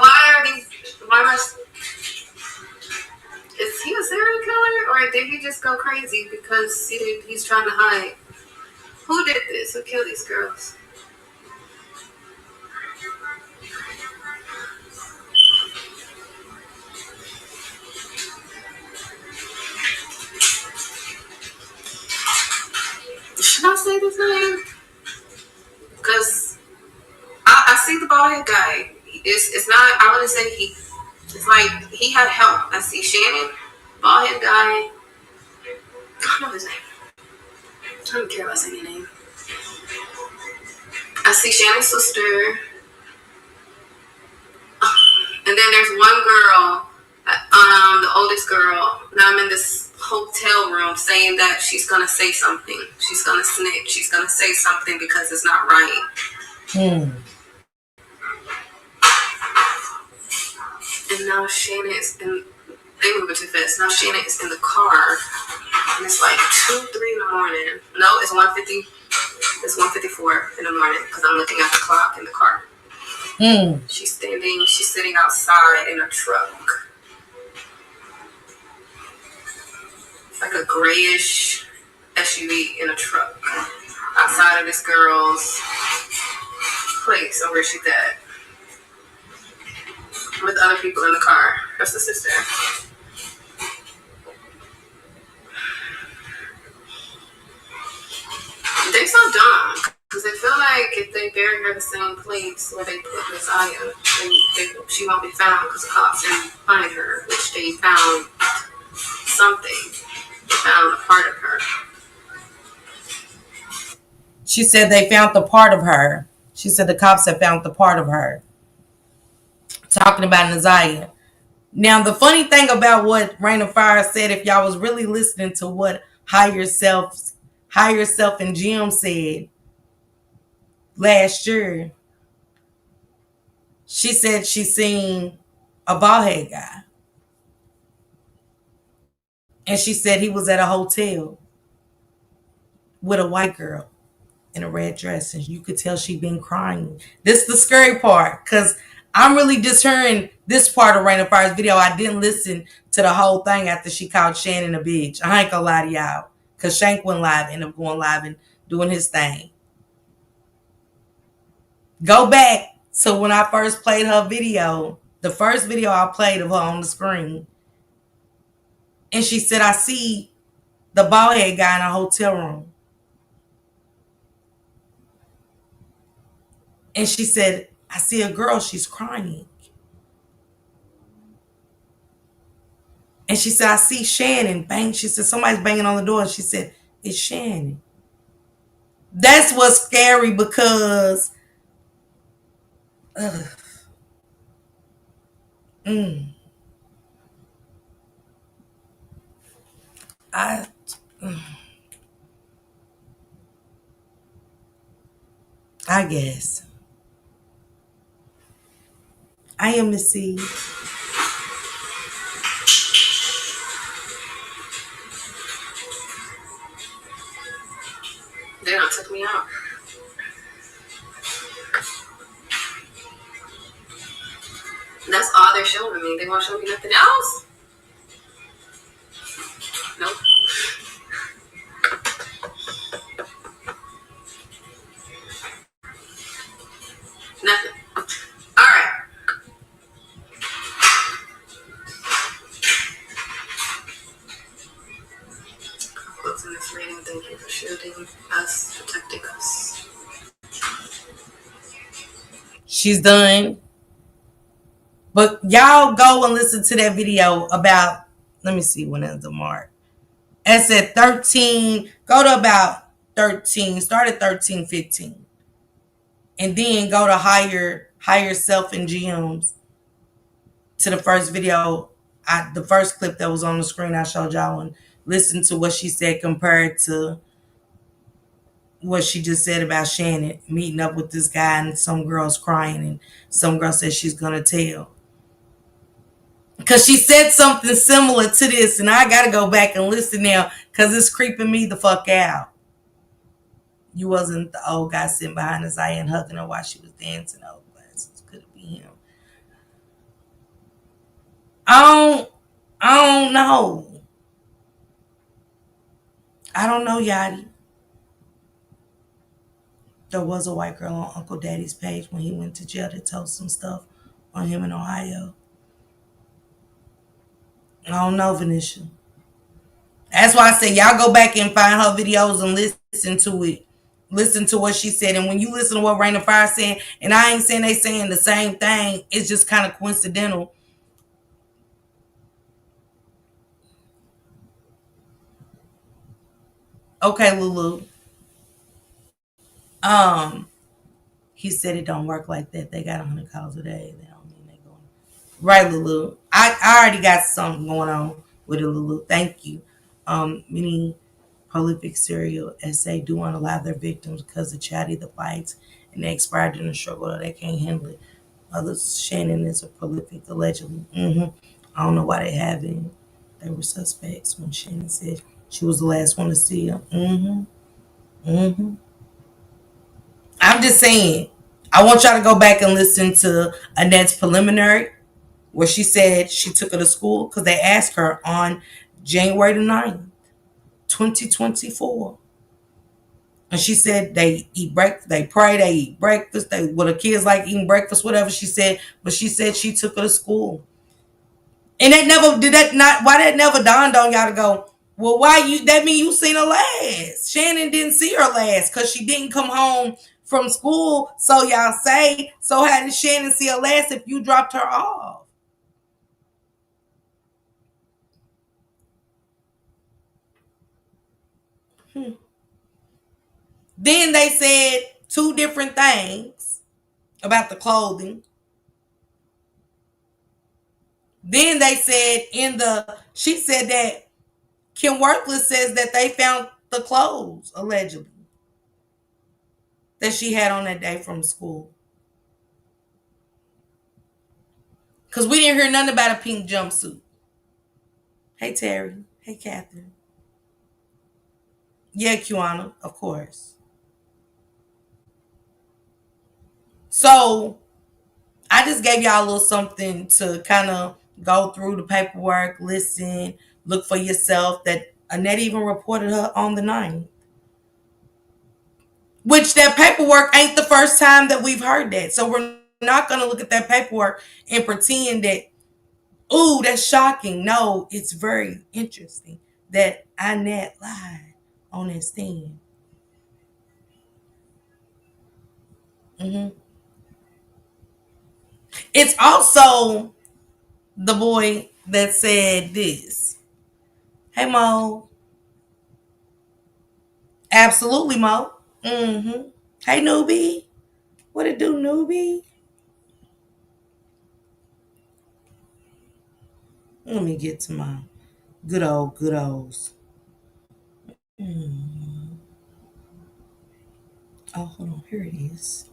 is he a serial killer, or did he just go crazy because he's trying to hide? Who did this? Who killed these girls? Should I say this name? Because I see the bald head guy. It's not, I wouldn't say it's like he had help. I see Shannon, bald head guy. I don't know his name. I don't care about saying your name. I see Shannon's sister. And then there's one girl, the oldest girl. Now I'm in this hotel room saying that she's going to say something. She's going to snitch. She's going to say something because it's not right. And now Shannon is in, they moving too fast. Now Shannon is in the car. And it's like 2, 3 in the morning. No, it's 1:50. It's 1:54 in the morning because I'm looking at the clock in the car. She's sitting outside in a truck. Like a grayish SUV in a truck. Outside of this girl's place or where she's at. With other people in the car. That's the sister. They're so dumb. Because they feel like if they bury her in the same place where they put Naziah, she won't be found because the cops didn't find her, which they found something. They found a part of her. She said they found the part of her. She said the cops had found the part of her. Talking about Naziah. Now, the funny thing about what Rain of Fire said, if y'all was really listening to what Higher Self and Jim said last year, she said she seen a bald head guy. And she said he was at a hotel with a white girl in a red dress. And you could tell she'd been crying. This is the scary part, because I'm really just hearing this part of Rain of Fire's video. I didn't listen to the whole thing after she called Shannon a bitch. I ain't gonna lie to y'all. Because Shank went live, ended up going live and doing his thing. Go back to when I first played her video. The first video I played of her on the screen. And she said, I see the bald head guy in a hotel room. And she said, I see a girl, she's crying. And she said, I see Shannon bang. She said, somebody's banging on the door. And she said, it's Shannon. That's what's scary because ugh, mm, I I guess. I am Missy. They don't took me out. That's all they're showing me. They won't show me nothing else. Nope. Nothing. All right. Close in this meeting. Thank you for shielding us, protecting us. She's done. But y'all go and listen to that video about, let me see when it's the mark. It said 13, go to about 13, start at 13, 15. And then go to higher self and gems to the first video, the first clip that was on the screen I showed y'all, and listen to what she said compared to what she just said about Shannon meeting up with this guy and some girls crying and some girl said she's gonna tell. Because she said something similar to this, and I gotta go back and listen now because it's creeping me the fuck out. You wasn't the old guy sitting behind his eye and hugging her while she was dancing. Oh, glasses. Could it be him? I don't know. I don't know, Yachty. There was a white girl on Uncle Daddy's page when he went to jail that told some stuff on him in Ohio. I don't know, Venetia. That's why I say y'all go back and find her videos and listen to it. Listen to what she said. And when you listen to what Rain of Fire saying, and I ain't saying they saying the same thing, it's just kind of coincidental. Okay, Lulu. He said it don't work like that. They got 100 calls a day. They don't mean they going. Right, Lulu. I already got something going on with it, Lulu. Thank you. Many prolific serial essay do want to allow their victims because of chatty the fights and they expired in the struggle or they can't handle it. Others, Shannon is a prolific allegedly. I don't know why they haven't. They were suspects when Shannon said she was the last one to see him. I'm just saying. I want y'all to go back and listen to Annette's preliminary where she said she took her to school because they asked her on January the 9th, 2024. And she said they eat breakfast, they pray, they eat breakfast, the kids like eating breakfast, whatever she said, but she said she took her to school. And why that never dawned on y'all to go, well, that mean you seen her last. Shannon didn't see her last because she didn't come home from school. So y'all say, so how did Shannon see her last if you dropped her off? Then they said two different things about the clothing. Then they said she said that Kim Worthless says that they found the clothes, allegedly, that she had on that day from school. Because we didn't hear nothing about a pink jumpsuit. Hey, Terry. Hey, Catherine. Yeah, Kiwana, of course. So I just gave y'all a little something to kind of go through the paperwork, listen, look for yourself. That Annette even reported her on the 9th. Which that paperwork ain't the first time that we've heard that. So we're not going to look at that paperwork and pretend that, ooh, that's shocking. No, it's very interesting that Annette lied on that stand. It's also the boy that said this. Hey, Mo. Absolutely, Mo. Mm-hmm. Hey, newbie. What it do, newbie? Let me get to my good olds. Mm. Oh, hold on. Here it is.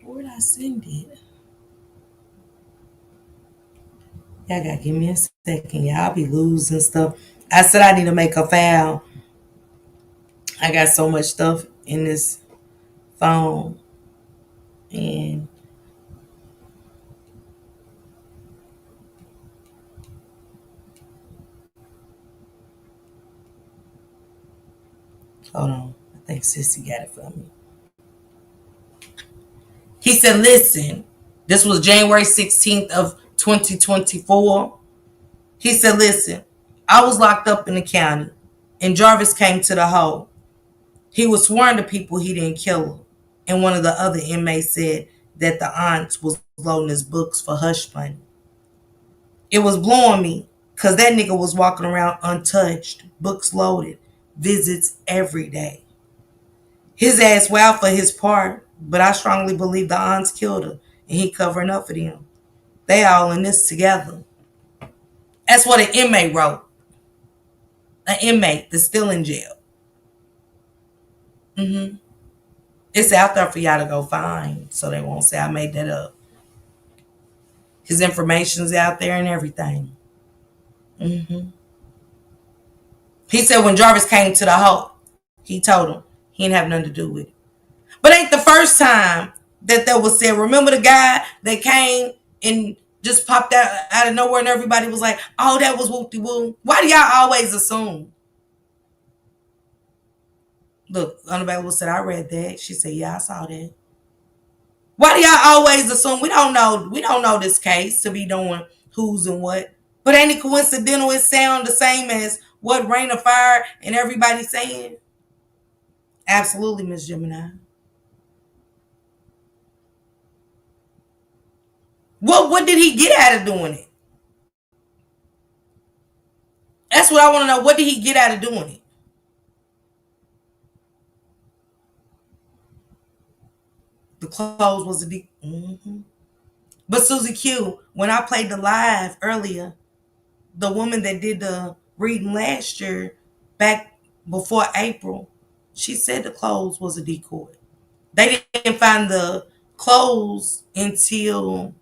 Where'd I send it? Y'all gotta give me a second. Y'all be losing stuff. I said I need to make a file. I got so much stuff in this phone. And hold on. I think Sissy got it for me. He said, listen, this was January 16th of 2024. He said, listen, I was locked up in the county and Jarvis came to the hole. He was sworn to people he didn't kill her. And one of the other inmates said that the aunt was loading his books for hush money. It was blowing me because that nigga was walking around untouched, books loaded, visits every day. His ass wild for his part, but I strongly believe the aunts killed her and he covering up for them. They all in this together. That's what an inmate wrote. An inmate that's still in jail. Mm-hmm. It's out there for y'all to go find, so they won't say I made that up. His information's out there and everything. Mm-hmm. He said when Jarvis came to the hole, he told him he didn't have nothing to do with it. But ain't the first time that was said. Remember the guy that came and just popped out of nowhere and everybody was like, oh, that was whoop-de-woo. Why do y'all always assume? Look, Unavailable said, I read that. She said, yeah, I saw that. Why do y'all always assume? We don't know this case to be doing who's and what. But ain't it coincidental it sound the same as what Rain of Fire and everybody saying? Absolutely, Miss Gemini. What did he get out of doing it? That's what I want to know. What did he get out of doing it? The clothes was a deep. Mm-hmm. But Susie Q, when I played the live earlier, the woman that did the reading last year, back before April, she said the clothes was a decoy. They didn't find the clothes until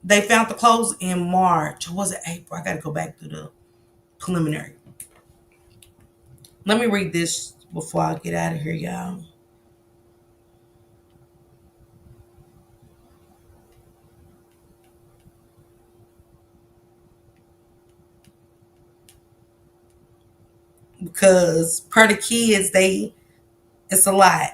they found the clothes in March. Or was it April? I got to go back to the preliminary. Let me read this before I get out of here, y'all. Because per the kids, it's a lot.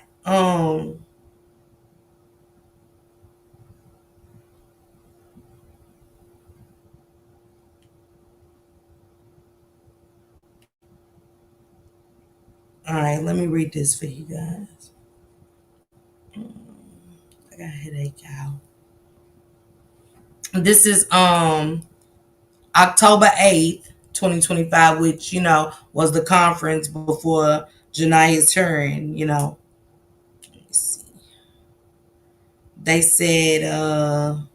All right, let me read this for you guys. I got a headache, y'all. This is October 8th, 2025, which, was the conference before Jania's turn. Let me see. They said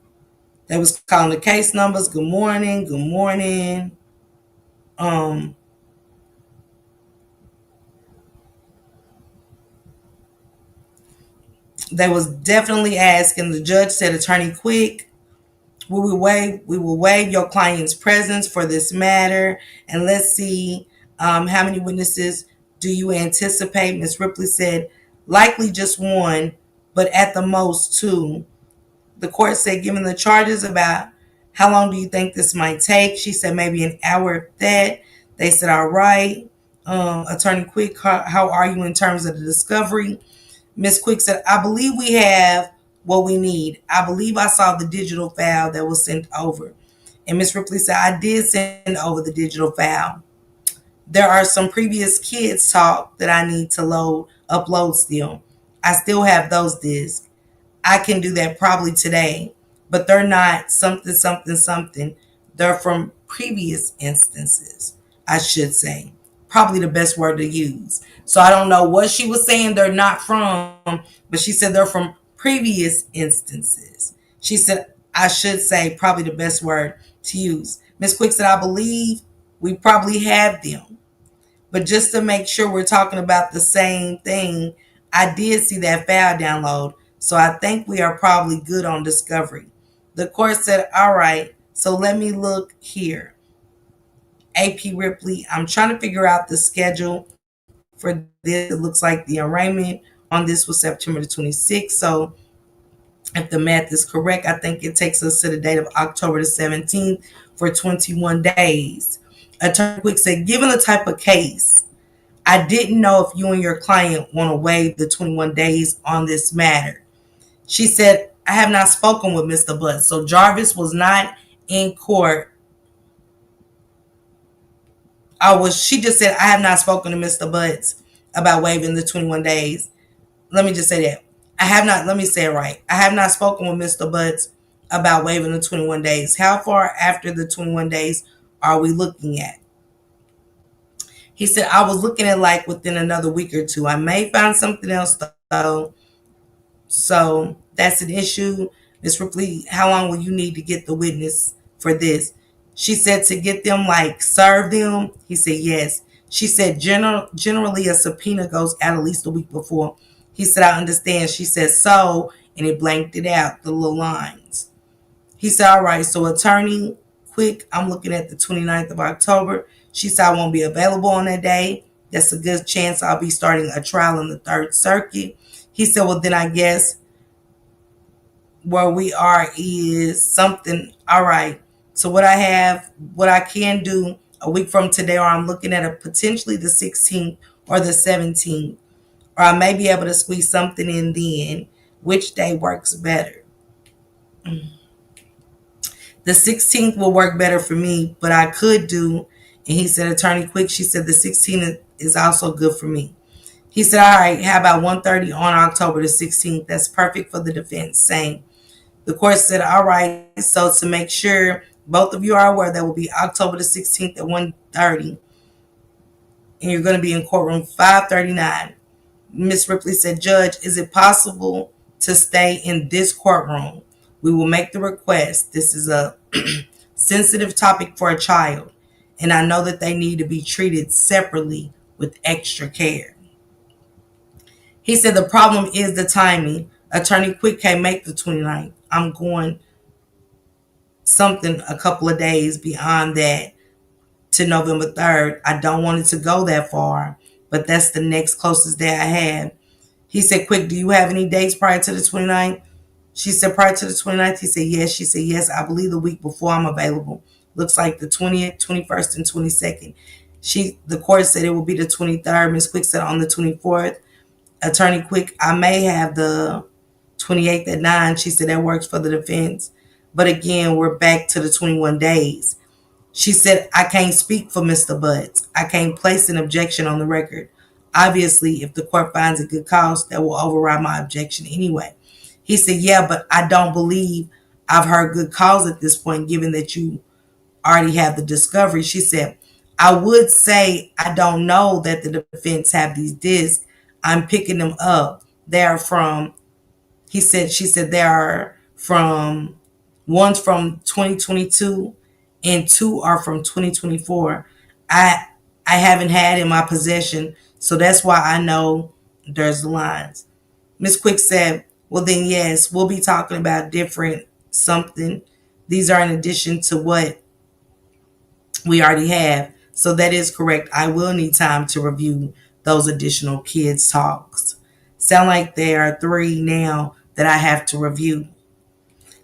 they was calling the case numbers. Good morning, good morning. Um they was definitely asking. The judge said, Attorney Quick, we will waive your client's presence for this matter, and let's see how many witnesses do you anticipate? Ms. Ripley said, likely just one, but at the most two. The court said, given the charges, about how long do you think this might take? She said, maybe an hour at that. They said, all right. Attorney Quick, how are you in terms of the discovery? Ms. Quick said, I believe we have what we need. I believe I saw the digital file that was sent over. And Miss Ripley said, I did send over the digital file. There are some previous kids talk that I need to upload still. I still have those discs. I can do that probably today, but they're not something, something, something. They're from previous instances, I should say. Probably the best word to use. So I don't know what she was saying they're not from, but she said they're from previous instances. She said, I should say probably the best word to use. Miss Quick said, I believe we probably have them. But just to make sure we're talking about the same thing, I did see that file download. So I think we are probably good on discovery. The court said, all right, so let me look here. AP Ripley, I'm trying to figure out the schedule for this. It looks like the arraignment on this was September the 26th. So if the math is correct, I think it takes us to the date of October the 17th for 21 days. Attorney Quick said, given the type of case, I didn't know if you and your client want to waive the 21 days on this matter. She said, I have not spoken with Mr. Butts. So Jarvis was not in court. She just said, I have not spoken to Mr. Butts about waiving the 21 days. Let me just say that. Let me say it right. I have not spoken with Mr. Butts about waiving the 21 days. How far after the 21 days are we looking at? He said, I was looking at like within another week or two. I may find something else though. So that's an issue. Ms. Ripley, how long will you need to get the witness for this? She said to get them, like, serve them. He said, yes. She said, generally a subpoena goes out at least a week before. He said, I understand. She said, so, and it blanked it out, the little lines. He said, all right, so attorney, quick, I'm looking at the 29th of October. She said, I won't be available on that day. That's a good chance I'll be starting a trial in the Third Circuit. He said, well, then I guess where we are is something. All right. So what I can do a week from today, or I'm looking at a potentially the 16th or the 17th, or I may be able to squeeze something in then. Which day works better? The 16th will work better for me, but I could do, and he said, Attorney Quick, she said the 16th is also good for me. He said, all right, how about 1:30 on October the 16th? That's perfect for the defense. Same. The court said, all right, so to make sure both of you are aware, that will be October the 16th at 1:30, and you're going to be in courtroom 539. Ms. Ripley said, Judge, is it possible to stay in this courtroom? We will make the request. This is a sensitive topic for a child, and I know that they need to be treated separately with extra care. He said, the problem is the timing. Attorney Quick can't make the 29th. I'm going something a couple of days beyond that to November 3rd. I don't want it to go that far, but that's the next closest day I have. He said, Quick, do you have any dates prior to the 29th? She said, prior to the 29th? He said, yes. She said, yes, I believe the week before I'm available. Looks like the 20th, 21st, and 22nd. The court said it will be the 23rd. Ms. Quick said on the 24th. Attorney Quick, I may have the 28th at 9. She said that works for the defense. But again, we're back to the 21 days. She said, I can't speak for Mr. Butts. I can't place an objection on the record. Obviously, if the court finds a good cause, that will override my objection anyway. He said, yeah, but I don't believe I've heard good cause at this point, given that you already have the discovery. She said, I would say I don't know that the defense have these discs. I'm picking them up. They are from, she said they are from, one's from 2022 and two are from 2024. I haven't had in my possession, so that's why I know there's the lines. Miss Quick said, well then yes, we'll be talking about different something. These are in addition to what we already have. So that is correct. I will need time to review those additional kids' talks. Sound like there are 3 now that I have to review.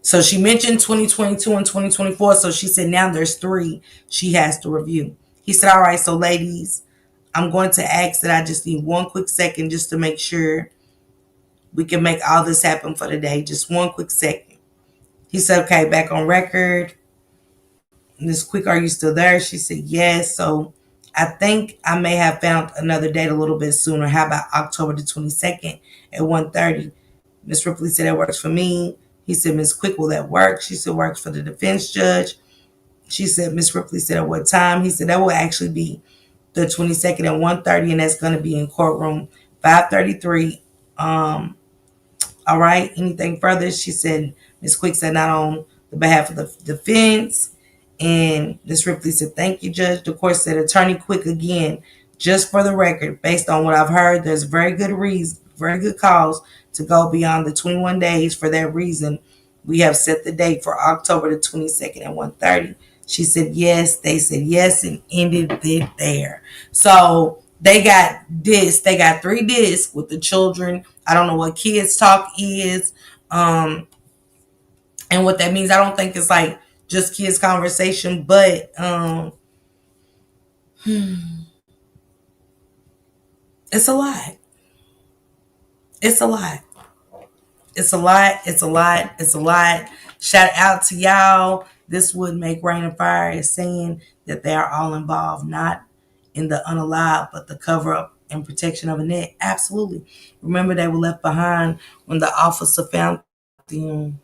So she mentioned 2022 and 2024. So she said now there's 3 she has to review. He said, all right, so ladies, I'm going to ask that I just need one quick second just to make sure We can make all this happen for the day. Just one quick second. He said, okay, back on record. Miss Quick, are you still there? She said, yes. So I think I may have found another date a little bit sooner. How about October the 22nd at 1:30? Miss Ripley said, that works for me. He said, Miss Quick, will that work? She said, works for the defense judge. She said, Miss Ripley said, at what time? He said, that will actually be the 22nd at 1:30, and that's going to be in courtroom 533. All right. Anything further? She said, Miss Quick said, not on the behalf of the defense. And Miss Ripley said, thank you, Judge. The court said, Attorney Quick, again, just for the record, based on what I've heard, there's very good reason, very good cause to go beyond the 21 days. For that reason, we have set the date for October the 22nd at 1:30. She said, yes. They said yes, and ended it there. So they got this. They got 3 discs with the children. I don't know what kids talk is, and what that means. I don't think it's like just kids conversation, but it's a lot. It's a lot. It's a lot. It's a lot. It's a lot. Shout out to y'all. This would make Rain and Fire is saying that they are all involved, not in the unallowed, but the cover up and protection of Annette. Absolutely. Remember, they were left behind when the officer found them.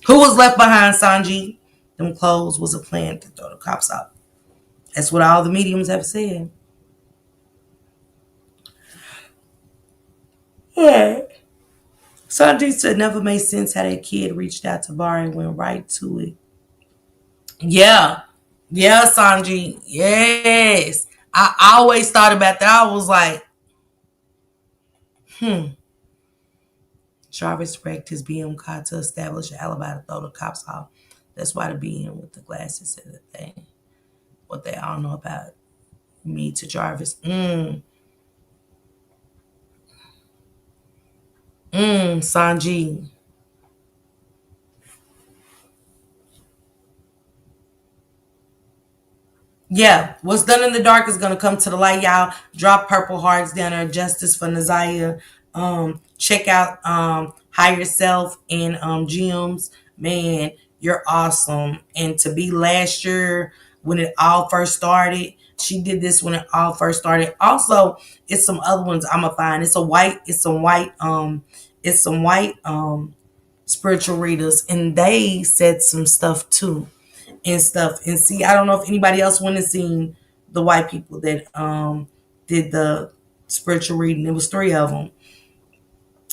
Who was left behind, Sanji? Them clothes was a plan to throw the cops out. That's what all the mediums have said. Yeah. Sanji said never made sense how that kid reached out to Bar and went right to it. Yeah. Yeah, Sanji. Yes. I always thought about that. I was like, Jarvis wrecked his BM car to establish an alibi to throw the cops off. That's why the BM with the glasses said that what they all know about me to Jarvis. Sanji. Yeah, what's done in the dark is gonna come to the light, y'all. Drop purple hearts down there. Justice for Naziah. Check out Higher Self and Gems. Man, you're awesome. And to be last year when it all first started, she did this when it all first started. Also, it's some other ones I'ma find. It's some white spiritual readers, and they said some stuff too and stuff. And see, I don't know if anybody else went and seen the white people that did the spiritual reading. It was 3 of them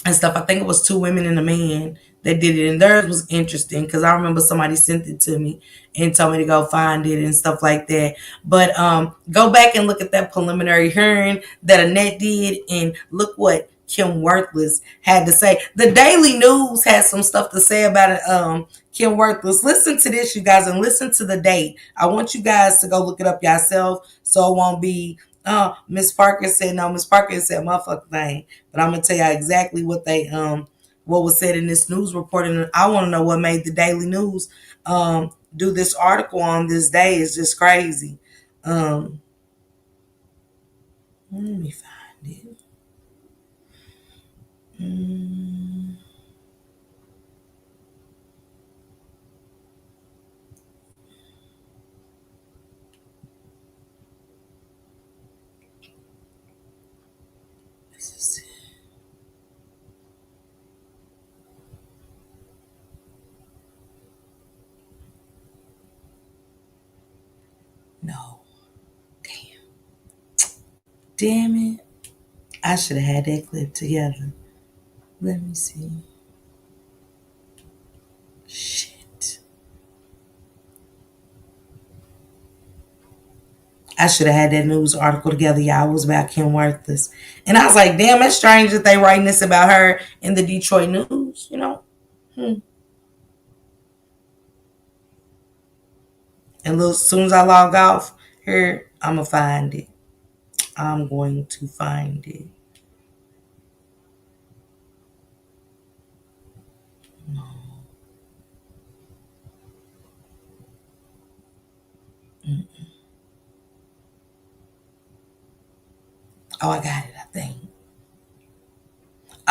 and stuff. I think it was 2 women and a man that did it, and theirs was interesting because I remember somebody sent it to me and told me to go find it and stuff like that. But go back and look at that preliminary hearing that Annette did, and look what Kim Worthless had to say. The Daily News has some stuff to say about it. Kim Worthless. Listen to this, you guys, and listen to the date. I want you guys to go look it up yourself so it won't be Miss Parker said no. Miss Parker said motherfucker thing. But I'm gonna tell you exactly what they what was said in this news report, and I want to know what made the Daily News do this article on this day. Is just crazy. Let me find it. This is it. No. Damn it. I should have had that clip together. Let me see. Shit. I should have had that news article together, y'all. It was about Kim Worthless. And I was like, damn, it's strange that they writing this about her in the Detroit News, you know? And as soon as I log off here, I'm going to find it. I'm going to find it. Oh, I got it, I think.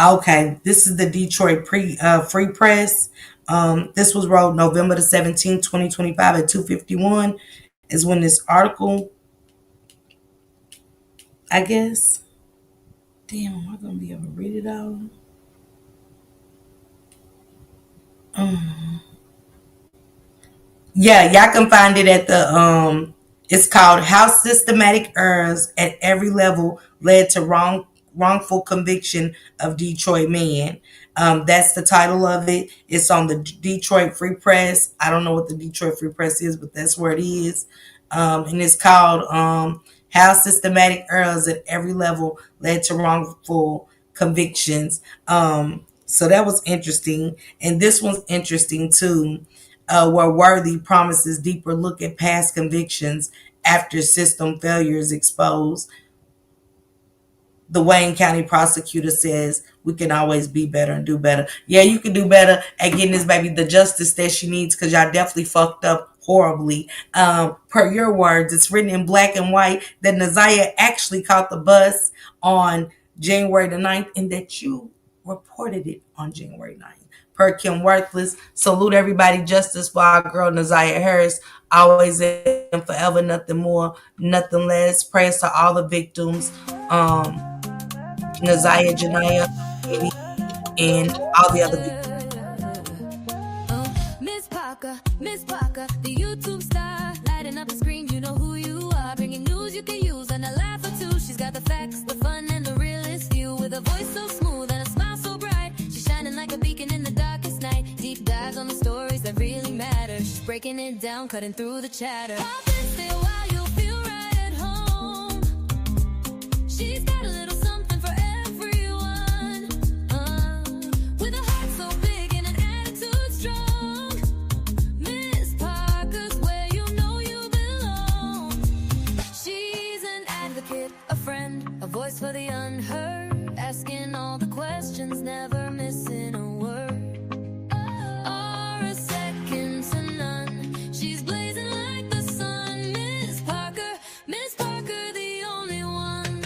Okay, this is the Detroit Free Press. This was wrote November the 17th, 2025 at 2:51 is when this article, I guess. Damn, am I gonna be able to read it all? Yeah, y'all can find it at the it's called How Systematic Errors at Every Level Led to Wrongful Conviction of Detroit Man. That's the title of it. It's on the Detroit Free Press. I don't know what the Detroit Free Press is, but that's where it is. And it's called How Systematic Errors at Every Level Led to Wrongful Convictions. So that was interesting. And this one's interesting too, where Worthy promises deeper look at past convictions after system failures exposed. The Wayne County prosecutor says we can always be better and do better. Yeah, you can do better at getting this baby the justice that she needs, because y'all definitely fucked up horribly. Per your words, it's written in black and white that Naziah actually caught the bus on January the 9th and that you reported it on January 9th. Per Kim Worthless, salute everybody. Justice for our girl Naziah Harris. Always and forever, nothing more, nothing less. Prayers to all the victims. Naziah, Janiyah, and all the other Miss Parker, the YouTube star, lighting up the screen, you know who you are, bringing news you can use and a laugh or two. She's got the facts, the fun, and the realest view, with a voice so smooth and a smile so bright. She's shining like a beacon in the darkest night. Deep dives on the stories that really matter. She's breaking it down, cutting through the chatter. Pop and stay a while, you'll feel right at home. She's got a little something for everyone, with a heart so big and an attitude strong. Miss Parker's where you know you belong. She's an advocate, a friend, a voice for the unheard, asking all the questions, never missing a word. Or a second to none. She's blazing like the sun. Miss Parker, the only one.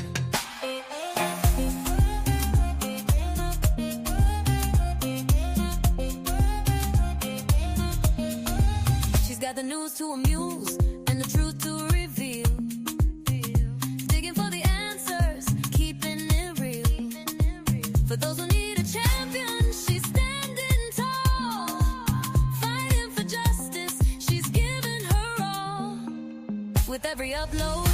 She's got the news to amuse and the truth to reveal. Digging for the answers, keeping it real. For those who need a champion, she's standing tall. Fighting for justice, she's giving her all. With every upload,